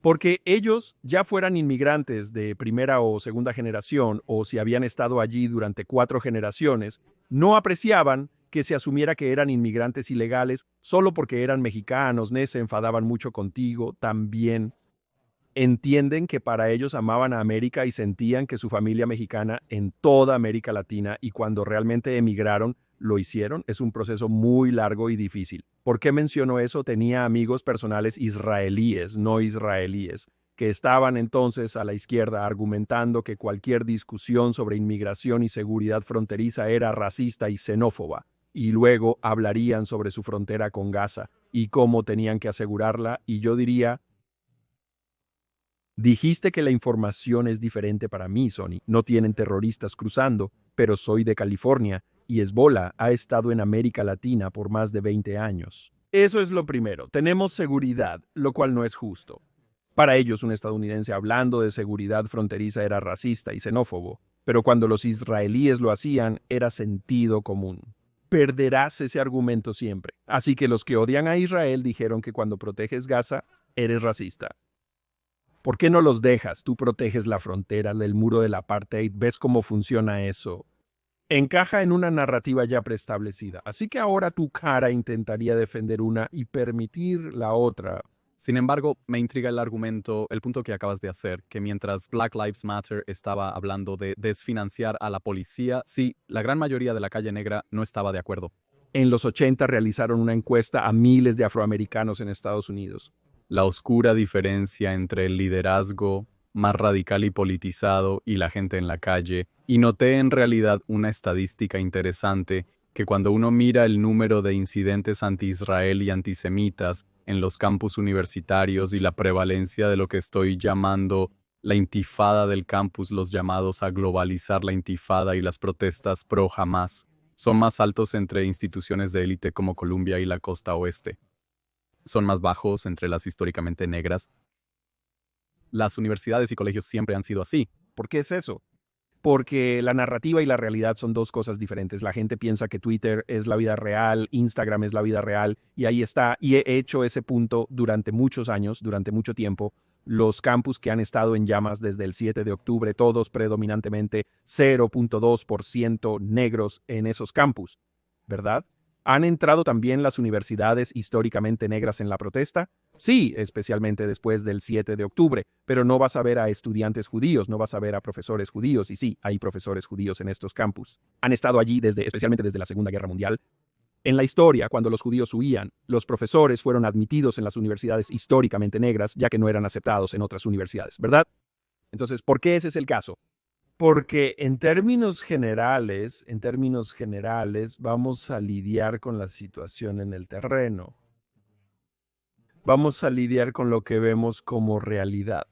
Porque ellos, ya fueran inmigrantes de primera o segunda generación o si habían estado allí durante 4 generaciones, no apreciaban que se asumiera que eran inmigrantes ilegales solo porque eran mexicanos, se enfadaban mucho contigo, también entienden que para ellos amaban a América y sentían que su familia mexicana en toda América Latina y cuando realmente emigraron lo hicieron. Es un proceso muy largo y difícil. ¿Por qué menciono eso? Tenía amigos personales israelíes, no israelíes, que estaban entonces a la izquierda argumentando que cualquier discusión sobre inmigración y seguridad fronteriza era racista y xenófoba, y luego hablarían sobre su frontera con Gaza y cómo tenían que asegurarla, y yo diría, dijiste que la información es diferente para mí, Sony. No tienen terroristas cruzando, pero soy de California y Hezbollah ha estado en América Latina por más de 20 años. Eso es lo primero. Tenemos seguridad, lo cual no es justo. Para ellos, un estadounidense hablando de seguridad fronteriza era racista y xenófobo, pero cuando los israelíes lo hacían, era sentido común. Perderás ese argumento siempre. Así que los que odian a Israel dijeron que cuando proteges Gaza, eres racista. ¿Por qué no los dejas? Tú proteges la frontera del muro del apartheid, ves cómo funciona eso. Encaja en una narrativa ya preestablecida, así que ahora tu cara intentaría defender una y permitir la otra. Sin embargo, me intriga el argumento, el punto que acabas de hacer, que mientras Black Lives Matter estaba hablando de desfinanciar a la policía, sí, la gran mayoría de la calle negra no estaba de acuerdo. En los 80 realizaron una encuesta a miles de afroamericanos en Estados Unidos. La oscura diferencia entre el liderazgo más radical y politizado y la gente en la calle, y noté en realidad una estadística interesante que cuando uno mira el número de incidentes anti-Israel y antisemitas en los campus universitarios y la prevalencia de lo que estoy llamando la intifada del campus, los llamados a globalizar la intifada y las protestas pro Hamas, son más altos entre instituciones de élite como Columbia y la costa oeste. Son más bajos entre las históricamente negras. Las universidades y colegios siempre han sido así. ¿Por qué es eso? Porque la narrativa y la realidad son dos cosas diferentes. La gente piensa que Twitter es la vida real, Instagram es la vida real, y ahí está. Y he hecho ese punto durante muchos años, durante mucho tiempo. Los campus que han estado en llamas desde el 7 de octubre, todos predominantemente 0.2% negros en esos campus, ¿verdad? ¿Han entrado también las universidades históricamente negras en la protesta? Sí, especialmente después del 7 de octubre, pero no vas a ver a estudiantes judíos, no vas a ver a profesores judíos, y sí, hay profesores judíos en estos campus. Han estado allí especialmente desde la Segunda Guerra Mundial. En la historia, cuando los judíos huían, los profesores fueron admitidos en las universidades históricamente negras, ya que no eran aceptados en otras universidades, ¿verdad? Entonces, ¿por qué ese es el caso? Porque en términos generales, vamos a lidiar con la situación en el terreno. Vamos a lidiar con lo que vemos como realidad.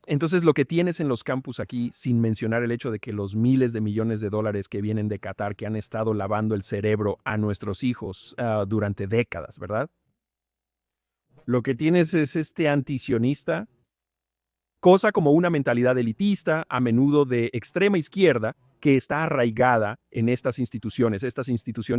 Entonces, lo que tienes en los campus aquí, sin mencionar el hecho de que los miles de millones de dólares que vienen de Qatar, que han estado lavando el cerebro a nuestros hijos durante décadas, ¿verdad? Lo que tienes es este antisionista, cosa como una mentalidad elitista, a menudo de extrema izquierda, que está arraigada en estas instituciones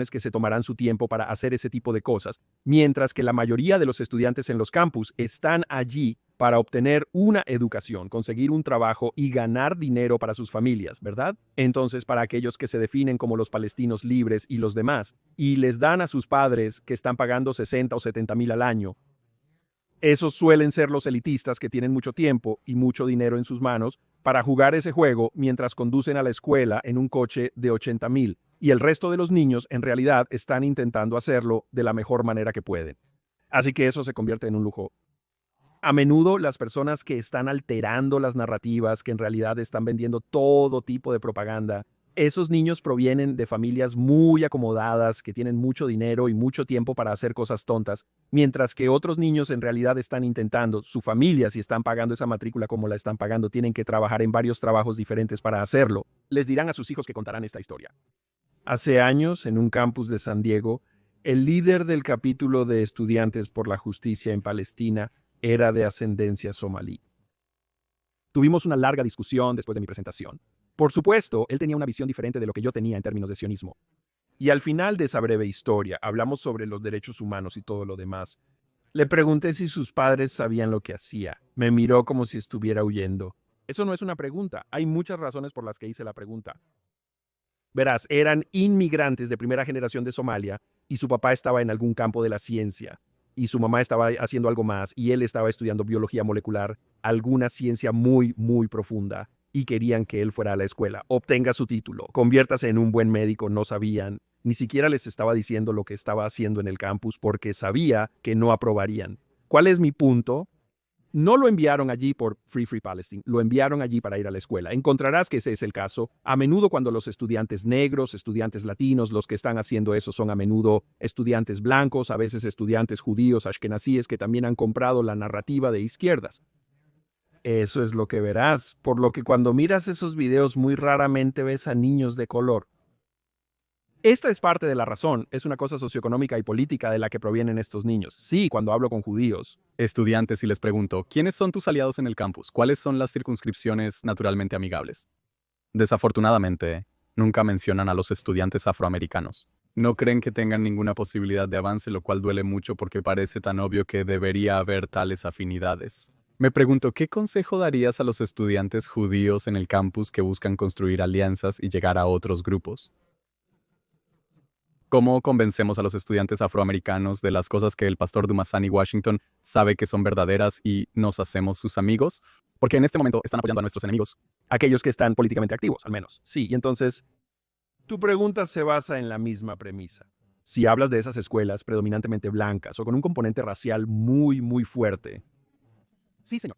que se tomarán su tiempo para hacer ese tipo de cosas, mientras que la mayoría de los estudiantes en los campus están allí para obtener una educación, conseguir un trabajo y ganar dinero para sus familias, ¿verdad? Entonces, para aquellos que se definen como los palestinos libres y los demás, y les dan a sus padres que están pagando 60 o 70 mil al año, esos suelen ser los elitistas que tienen mucho tiempo y mucho dinero en sus manos para jugar ese juego mientras conducen a la escuela en un coche de 80 mil. Y el resto de los niños en realidad están intentando hacerlo de la mejor manera que pueden. Así que eso se convierte en un lujo. A menudo las personas que están alterando las narrativas, que en realidad están vendiendo todo tipo de propaganda, esos niños provienen de familias muy acomodadas, que tienen mucho dinero y mucho tiempo para hacer cosas tontas, mientras que otros niños en realidad están intentando, su familia, si están pagando esa matrícula como la están pagando, tienen que trabajar en varios trabajos diferentes para hacerlo. Les dirán a sus hijos que contarán esta historia. Hace años, en un campus de San Diego, el líder del capítulo de Estudiantes por la Justicia en Palestina era de ascendencia somalí. Tuvimos una larga discusión después de mi presentación. Por supuesto, él tenía una visión diferente de lo que yo tenía en términos de sionismo. Y al final de esa breve historia, hablamos sobre los derechos humanos y todo lo demás. Le pregunté si sus padres sabían lo que hacía. Me miró como si estuviera huyendo. Eso no es una pregunta. Hay muchas razones por las que hice la pregunta. Verás, eran inmigrantes de primera generación de Somalia y su papá estaba en algún campo de la ciencia y su mamá estaba haciendo algo más y él estaba estudiando biología molecular, alguna ciencia muy, muy profunda y querían que él fuera a la escuela, obtenga su título, conviértase en un buen médico, no sabían, ni siquiera les estaba diciendo lo que estaba haciendo en el campus porque sabía que no aprobarían. ¿Cuál es mi punto? No lo enviaron allí por Free Palestine, lo enviaron allí para ir a la escuela. Encontrarás que ese es el caso. A menudo cuando los estudiantes negros, estudiantes latinos, los que están haciendo eso son a menudo estudiantes blancos, a veces estudiantes judíos, ashkenazíes, que también han comprado la narrativa de izquierdas. Eso es lo que verás, por lo que cuando miras esos videos muy raramente ves a niños de color. Esta es parte de la razón, es una cosa socioeconómica y política de la que provienen estos niños. Sí, cuando hablo con judíos. Estudiantes y les pregunto, ¿quiénes son tus aliados en el campus? ¿Cuáles son las circunscripciones naturalmente amigables? Desafortunadamente, nunca mencionan a los estudiantes afroamericanos. No creen que tengan ninguna posibilidad de avance, lo cual duele mucho porque parece tan obvio que debería haber tales afinidades. Me pregunto, ¿qué consejo darías a los estudiantes judíos en el campus que buscan construir alianzas y llegar a otros grupos? ¿Cómo convencemos a los estudiantes afroamericanos de las cosas que el pastor Dumasani Washington sabe que son verdaderas y nos hacemos sus amigos? Porque en este momento están apoyando a nuestros enemigos. Aquellos que están políticamente activos, al menos. Sí, y entonces, tu pregunta se basa en la misma premisa. Si hablas de esas escuelas predominantemente blancas o con un componente racial muy, muy fuerte. Sí, señor.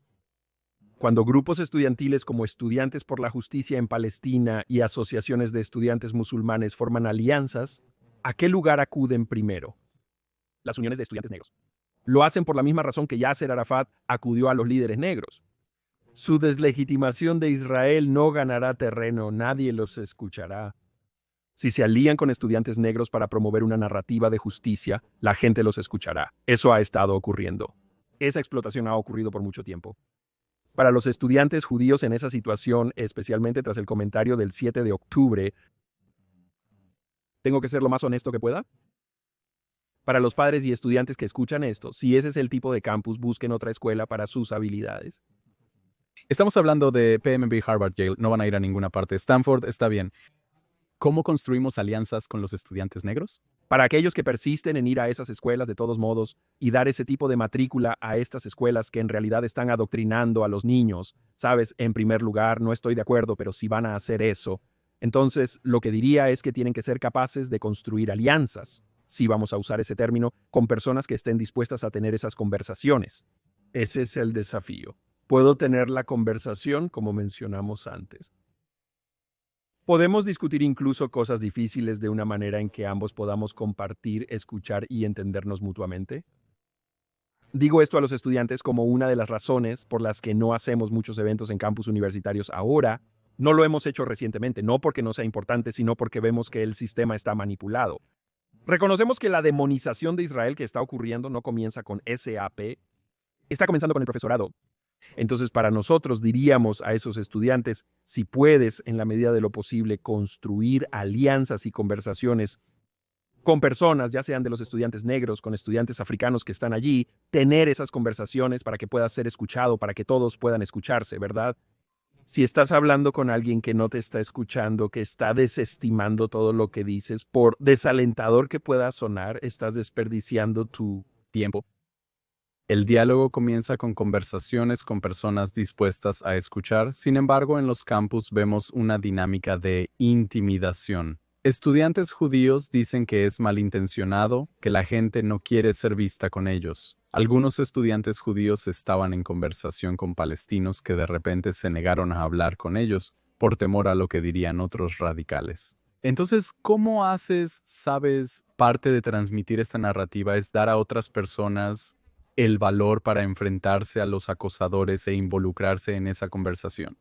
Cuando grupos estudiantiles como Estudiantes por la Justicia en Palestina y asociaciones de estudiantes musulmanes forman alianzas, ¿a qué lugar acuden primero? Las uniones de estudiantes negros. Lo hacen por la misma razón que Yasser Arafat acudió a los líderes negros. Su deslegitimación de Israel no ganará terreno, nadie los escuchará. Si se alían con estudiantes negros para promover una narrativa de justicia, la gente los escuchará. Eso ha estado ocurriendo. Esa explotación ha ocurrido por mucho tiempo. Para los estudiantes judíos en esa situación, especialmente tras el comentario del 7 de octubre, ¿tengo que ser lo más honesto que pueda? Para los padres y estudiantes que escuchan esto, si ese es el tipo de campus, busquen otra escuela para sus habilidades. Estamos hablando de PMB, Harvard, Yale, no van a ir a ninguna parte. Stanford está bien. ¿Cómo construimos alianzas con los estudiantes negros? Para aquellos que persisten en ir a esas escuelas de todos modos y dar ese tipo de matrícula a estas escuelas que en realidad están adoctrinando a los niños, sabes, en primer lugar, no estoy de acuerdo, pero si van a hacer eso, entonces lo que diría es que tienen que ser capaces de construir alianzas, si vamos a usar ese término, con personas que estén dispuestas a tener esas conversaciones. Ese es el desafío. Puedo tener la conversación como mencionamos antes. Podemos discutir incluso cosas difíciles de una manera en que ambos podamos compartir, escuchar y entendernos mutuamente. Digo esto a los estudiantes como una de las razones por las que no hacemos muchos eventos en campus universitarios ahora. No lo hemos hecho recientemente, no porque no sea importante, sino porque vemos que el sistema está manipulado. Reconocemos que la demonización de Israel que está ocurriendo no comienza con SAP, está comenzando con el profesorado. Entonces, para nosotros diríamos a esos estudiantes, si puedes, en la medida de lo posible, construir alianzas y conversaciones con personas, ya sean de los estudiantes negros, con estudiantes africanos que están allí, tener esas conversaciones para que puedas ser escuchado, para que todos puedan escucharse, ¿verdad? Si estás hablando con alguien que no te está escuchando, que está desestimando todo lo que dices, por desalentador que pueda sonar, estás desperdiciando tu tiempo. El diálogo comienza con conversaciones con personas dispuestas a escuchar. Sin embargo, en los campus vemos una dinámica de intimidación. Estudiantes judíos dicen que es malintencionado, que la gente no quiere ser vista con ellos. Algunos estudiantes judíos estaban en conversación con palestinos que de repente se negaron a hablar con ellos por temor a lo que dirían otros radicales. Entonces, ¿cómo sabes, parte de transmitir esta narrativa es dar a otras personas el valor para enfrentarse a los acosadores e involucrarse en esa conversación?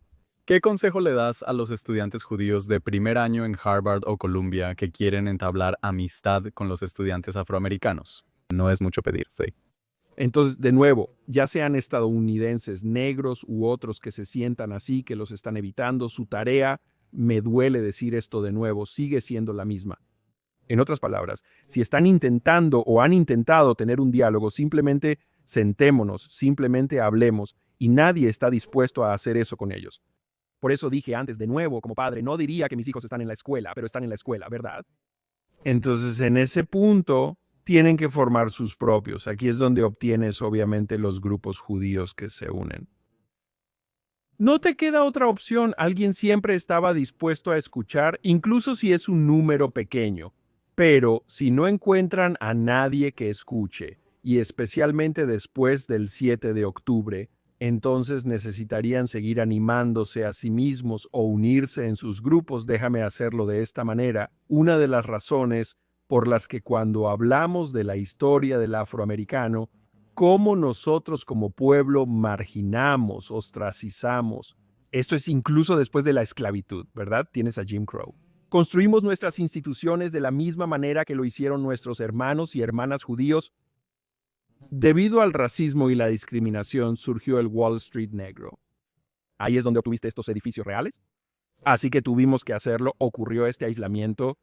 ¿Qué consejo le das a los estudiantes judíos de primer año en Harvard o Columbia que quieren entablar amistad con los estudiantes afroamericanos? No es mucho pedir, sí. Entonces, de nuevo, ya sean estadounidenses, negros u otros que se sientan así, que los están evitando, su tarea, me duele decir esto de nuevo, sigue siendo la misma. En otras palabras, si están intentando o han intentado tener un diálogo, simplemente sentémonos, simplemente hablemos, y nadie está dispuesto a hacer eso con ellos. Por eso dije antes, de nuevo, como padre, no diría que mis hijos están en la escuela, pero están en la escuela, ¿verdad? Entonces, en ese punto, tienen que formar sus propios. Aquí es donde obtienes, obviamente, los grupos judíos que se unen. No te queda otra opción. Alguien siempre estaba dispuesto a escuchar, incluso si es un número pequeño. Pero si no encuentran a nadie que escuche, y especialmente después del 7 de octubre, entonces necesitarían seguir animándose a sí mismos o unirse en sus grupos. Déjame hacerlo de esta manera. Una de las razones por las que cuando hablamos de la historia del afroamericano, cómo nosotros como pueblo marginamos, ostracizamos. Esto es incluso después de la esclavitud, ¿verdad? Tienes a Jim Crow. Construimos nuestras instituciones de la misma manera que lo hicieron nuestros hermanos y hermanas judíos. Debido al racismo y la discriminación surgió el Wall Street negro. Ahí es donde obtuviste estos edificios reales. Así que tuvimos que hacerlo, ocurrió este aislamiento.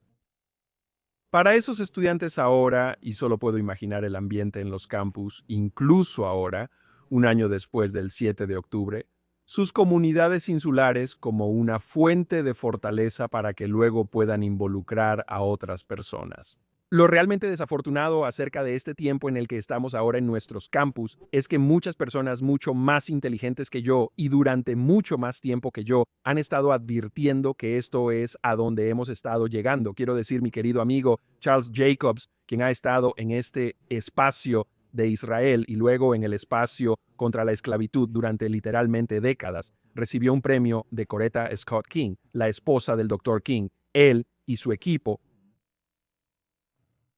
Para esos estudiantes ahora, y solo puedo imaginar el ambiente en los campus, incluso ahora, un año después del 7 de octubre, sus comunidades insulares como una fuente de fortaleza para que luego puedan involucrar a otras personas. Lo realmente desafortunado acerca de este tiempo en el que estamos ahora en nuestros campus es que muchas personas mucho más inteligentes que yo y durante mucho más tiempo que yo han estado advirtiendo que esto es a donde hemos estado llegando. Quiero decir, mi querido amigo Charles Jacobs, quien ha estado en este espacio de Israel y luego en el espacio contra la esclavitud durante literalmente décadas, recibió un premio de Coretta Scott King, la esposa del Dr. King. Él y su equipo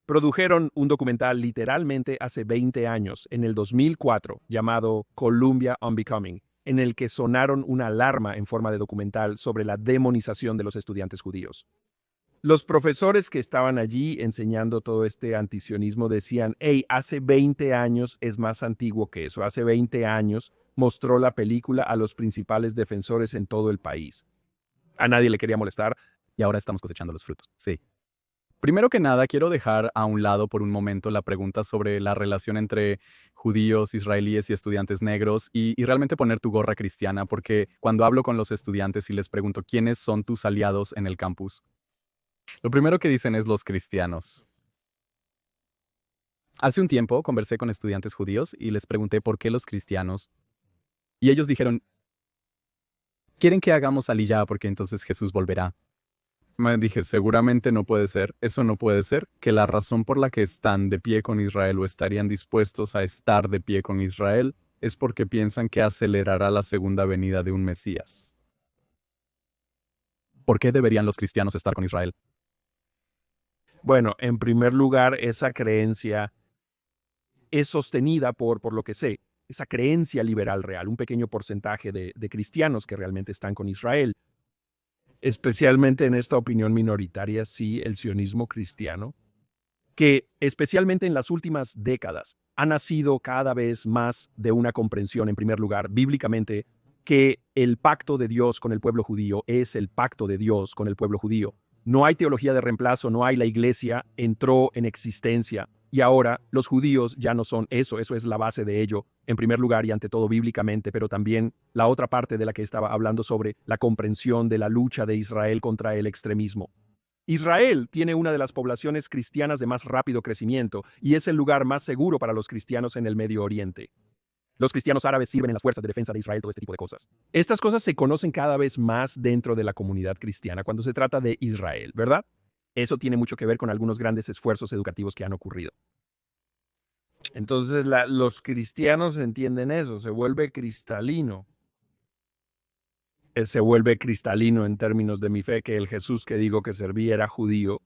produjeron un documental literalmente hace 20 años, en el 2004, llamado Columbia Unbecoming, en el que sonaron una alarma en forma de documental sobre la demonización de los estudiantes judíos. Los profesores que estaban allí enseñando todo este antisionismo decían, hey, hace 20 años es más antiguo que eso. Hace 20 años mostró la película a los principales defensores en todo el país. A nadie le quería molestar. Y ahora estamos cosechando los frutos. Sí. Primero que nada, quiero dejar a un lado por un momento la pregunta sobre la relación entre judíos, israelíes y estudiantes negros y realmente poner tu gorra cristiana, porque cuando hablo con los estudiantes y les pregunto quiénes son tus aliados en el campus, lo primero que dicen es los cristianos. Hace un tiempo conversé con estudiantes judíos y les pregunté por qué los cristianos. Y ellos dijeron, quieren que hagamos aliyá porque entonces Jesús volverá. Me dije, seguramente no puede ser, eso no puede ser, que la razón por la que están de pie con Israel o estarían dispuestos a estar de pie con Israel es porque piensan que acelerará la segunda venida de un Mesías. ¿Por qué deberían los cristianos estar con Israel? Bueno, en primer lugar, esa creencia es sostenida por lo que sé, esa creencia liberal real, un pequeño porcentaje de cristianos que realmente están con Israel. Especialmente en esta opinión minoritaria, sí, el sionismo cristiano, que especialmente en las últimas décadas ha nacido cada vez más de una comprensión, en primer lugar, bíblicamente, que el pacto de Dios con el pueblo judío es el pacto de Dios con el pueblo judío. No hay teología de reemplazo, no hay la iglesia, entró en existencia y ahora los judíos ya no son eso es la base de ello, en primer lugar y ante todo bíblicamente, pero también la otra parte de la que estaba hablando sobre la comprensión de la lucha de Israel contra el extremismo. Israel tiene una de las poblaciones cristianas de más rápido crecimiento y es el lugar más seguro para los cristianos en el Medio Oriente. Los cristianos árabes sirven en las fuerzas de defensa de Israel, todo este tipo de cosas. Estas cosas se conocen cada vez más dentro de la comunidad cristiana cuando se trata de Israel, ¿verdad? Eso tiene mucho que ver con algunos grandes esfuerzos educativos que han ocurrido. Entonces los cristianos entienden eso, se vuelve cristalino. Se vuelve cristalino en términos de mi fe que el Jesús que digo que serví era judío,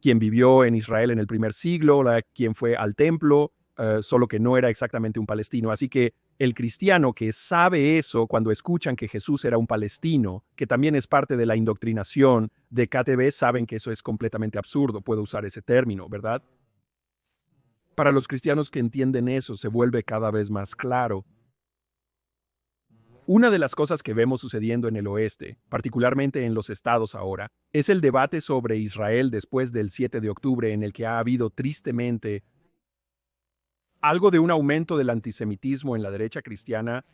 quien vivió en Israel en el primer siglo, quien fue al templo, solo que no era exactamente un palestino. Así que el cristiano que sabe eso cuando escuchan que Jesús era un palestino, que también es parte de la indoctrinación de KTB, saben que eso es completamente absurdo. Puedo usar ese término, ¿verdad? Para los cristianos que entienden eso, se vuelve cada vez más claro. Una de las cosas que vemos sucediendo en el oeste, particularmente en los estados ahora, es el debate sobre Israel después del 7 de octubre, en el que ha habido tristemente algo de un aumento del antisemitismo en la derecha cristiana.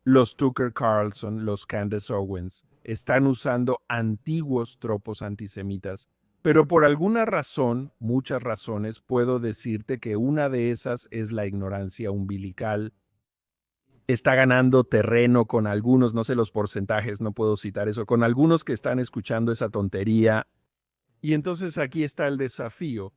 Los Tucker Carlson, los Candace Owens, están usando antiguos tropos antisemitas, pero por alguna razón, muchas razones, puedo decirte que una de esas es la ignorancia umbilical. Está ganando terreno con algunos, no sé los porcentajes, no puedo citar eso, con algunos que están escuchando esa tontería. Y entonces aquí está el desafío.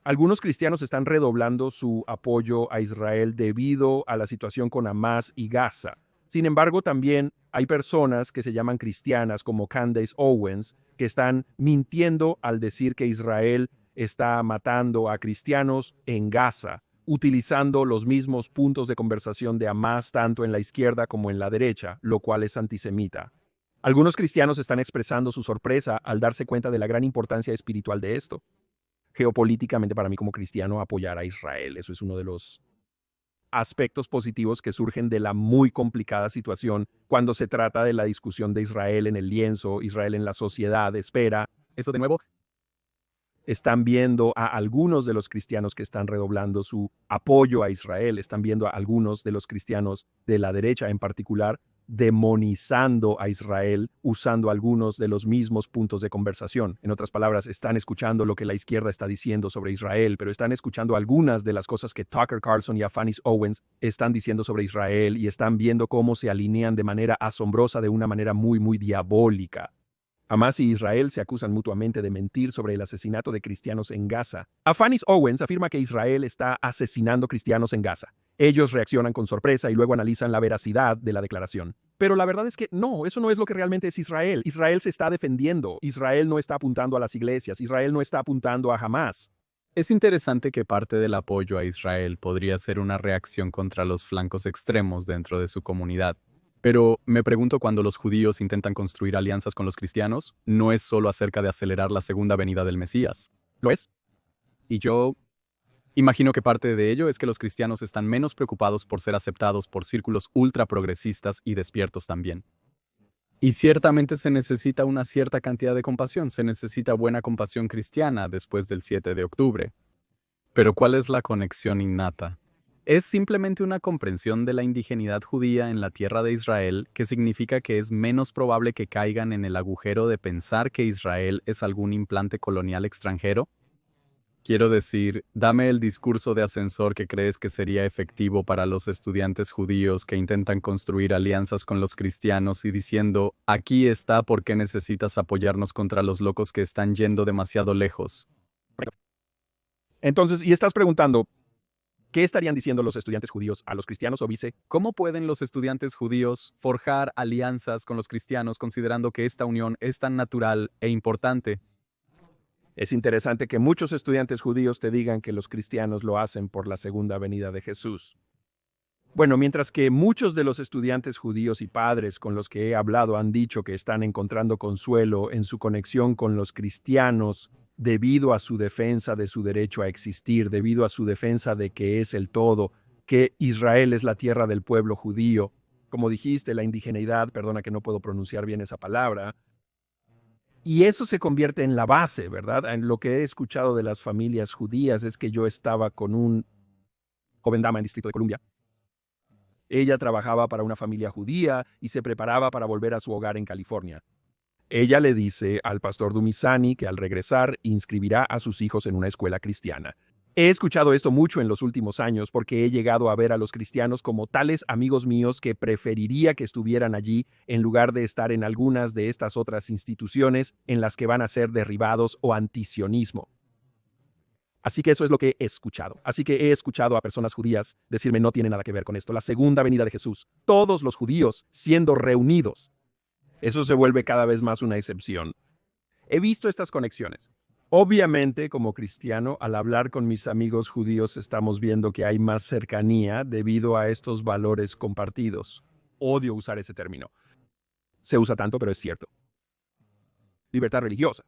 Algunos cristianos están redoblando su apoyo a Israel debido a la situación con Hamás y Gaza. Sin embargo, también hay personas que se llaman cristianas como Candace Owens que están mintiendo al decir que Israel está matando a cristianos en Gaza, utilizando los mismos puntos de conversación de Hamás tanto en la izquierda como en la derecha, lo cual es antisemita. Algunos cristianos están expresando su sorpresa al darse cuenta de la gran importancia espiritual de esto. Geopolíticamente, para mí como cristiano, apoyar a Israel, eso es uno de los aspectos positivos que surgen de la muy complicada situación cuando se trata de la discusión de Israel en el lienzo, Israel en la sociedad. Espera, Eso de nuevo, están viendo a algunos de los cristianos que están redoblando su apoyo a Israel, están viendo a algunos de los cristianos de la derecha en particular demonizando a Israel usando algunos de los mismos puntos de conversación. En otras palabras, están escuchando lo que la izquierda está diciendo sobre Israel, pero están escuchando algunas de las cosas que Tucker Carlson y Afanis Owens están diciendo sobre Israel y están viendo cómo se alinean de manera asombrosa, de una manera muy, muy diabólica. Hamás y Israel se acusan mutuamente de mentir sobre el asesinato de cristianos en Gaza. Afanis Owens afirma que Israel está asesinando cristianos en Gaza. Ellos reaccionan con sorpresa y luego analizan la veracidad de la declaración. Pero la verdad es que no, eso no es lo que realmente es Israel. Israel se está defendiendo. Israel no está apuntando a las iglesias. Israel no está apuntando a Hamás. es interesante que parte del apoyo a Israel podría ser una reacción contra los flancos extremos dentro de su comunidad. Pero me pregunto, cuando los judíos intentan construir alianzas con los cristianos, no es solo acerca de acelerar la segunda venida del Mesías. ¿Lo es? Y yo imagino que parte de ello es que los cristianos están menos preocupados por ser aceptados por círculos ultra progresistas y despiertos también. Y ciertamente se necesita una cierta cantidad de compasión, se necesita buena compasión cristiana después del 7 de octubre. Pero ¿cuál es la conexión innata? Es simplemente una comprensión de la indigeneidad judía en la tierra de Israel, que significa que es menos probable que caigan en el agujero de pensar que Israel es algún implante colonial extranjero. Quiero decir, dame el discurso de ascensor que crees que sería efectivo para los estudiantes judíos que intentan construir alianzas con los cristianos y diciendo, aquí está por qué necesitas apoyarnos contra los locos que están yendo demasiado lejos. Entonces, y estás preguntando, ¿qué estarían diciendo los estudiantes judíos a los cristianos o vice? ¿Cómo pueden los estudiantes judíos forjar alianzas con los cristianos considerando que esta unión es tan natural e importante? Es interesante que muchos estudiantes judíos te digan que los cristianos lo hacen por la segunda venida de Jesús. Bueno, mientras que muchos de los estudiantes judíos y padres con los que he hablado han dicho que están encontrando consuelo en su conexión con los cristianos debido a su defensa de su derecho a existir, debido a su defensa de que es el todo, que Israel es la tierra del pueblo judío. Como dijiste, la indigeneidad, perdona que no puedo pronunciar bien esa palabra, y eso se convierte en la base, ¿verdad? En lo que he escuchado de las familias judías es que yo estaba con un joven dama en el Distrito de Columbia. Ella trabajaba para una familia judía y se preparaba para volver a su hogar en California. Ella le dice al pastor Dumisani que al regresar inscribirá a sus hijos en una escuela cristiana. He escuchado esto mucho en los últimos años porque he llegado a ver a los cristianos como tales amigos míos que preferiría que estuvieran allí en lugar de estar en algunas de estas otras instituciones en las que van a ser derribados o antisionismo. Así que eso es lo que he escuchado. Así que he escuchado a personas judías decirme no tiene nada que ver con esto. La segunda venida de Jesús, todos los judíos siendo reunidos. Eso se vuelve cada vez más una excepción. He visto estas conexiones. Obviamente, como cristiano, al hablar con mis amigos judíos estamos viendo que hay más cercanía debido a estos valores compartidos. Odio usar ese término. Se usa tanto, pero es cierto. Libertad religiosa.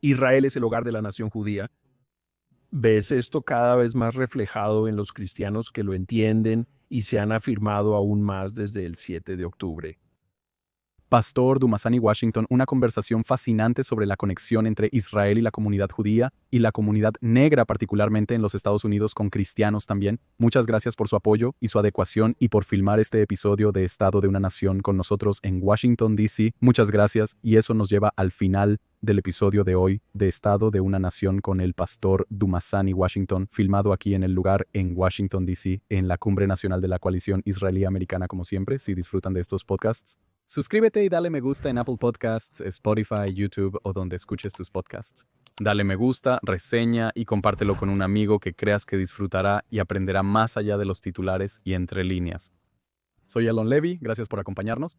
Israel es el hogar de la nación judía. ¿Ves esto cada vez más reflejado en los cristianos que lo entienden y se han afirmado aún más desde el 7 de octubre? Pastor Dumasani Washington, una conversación fascinante sobre la conexión entre Israel y la comunidad judía y la comunidad negra, particularmente en los Estados Unidos, con cristianos también. Muchas gracias por su apoyo y su adecuación y por filmar este episodio de Estado de una Nación con nosotros en Washington, D.C. Muchas gracias, y eso nos lleva al final del episodio de hoy de Estado de una Nación con el pastor Dumasani Washington, filmado aquí en el lugar en Washington, D.C., en la Cumbre Nacional de la Coalición Israelí-Americana, como siempre. Si disfrutan de estos podcasts, suscríbete y dale me gusta en Apple Podcasts, Spotify, YouTube o donde escuches tus podcasts. Dale me gusta, reseña y compártelo con un amigo que creas que disfrutará y aprenderá más allá de los titulares y entre líneas. Soy Elon Levy, gracias por acompañarnos.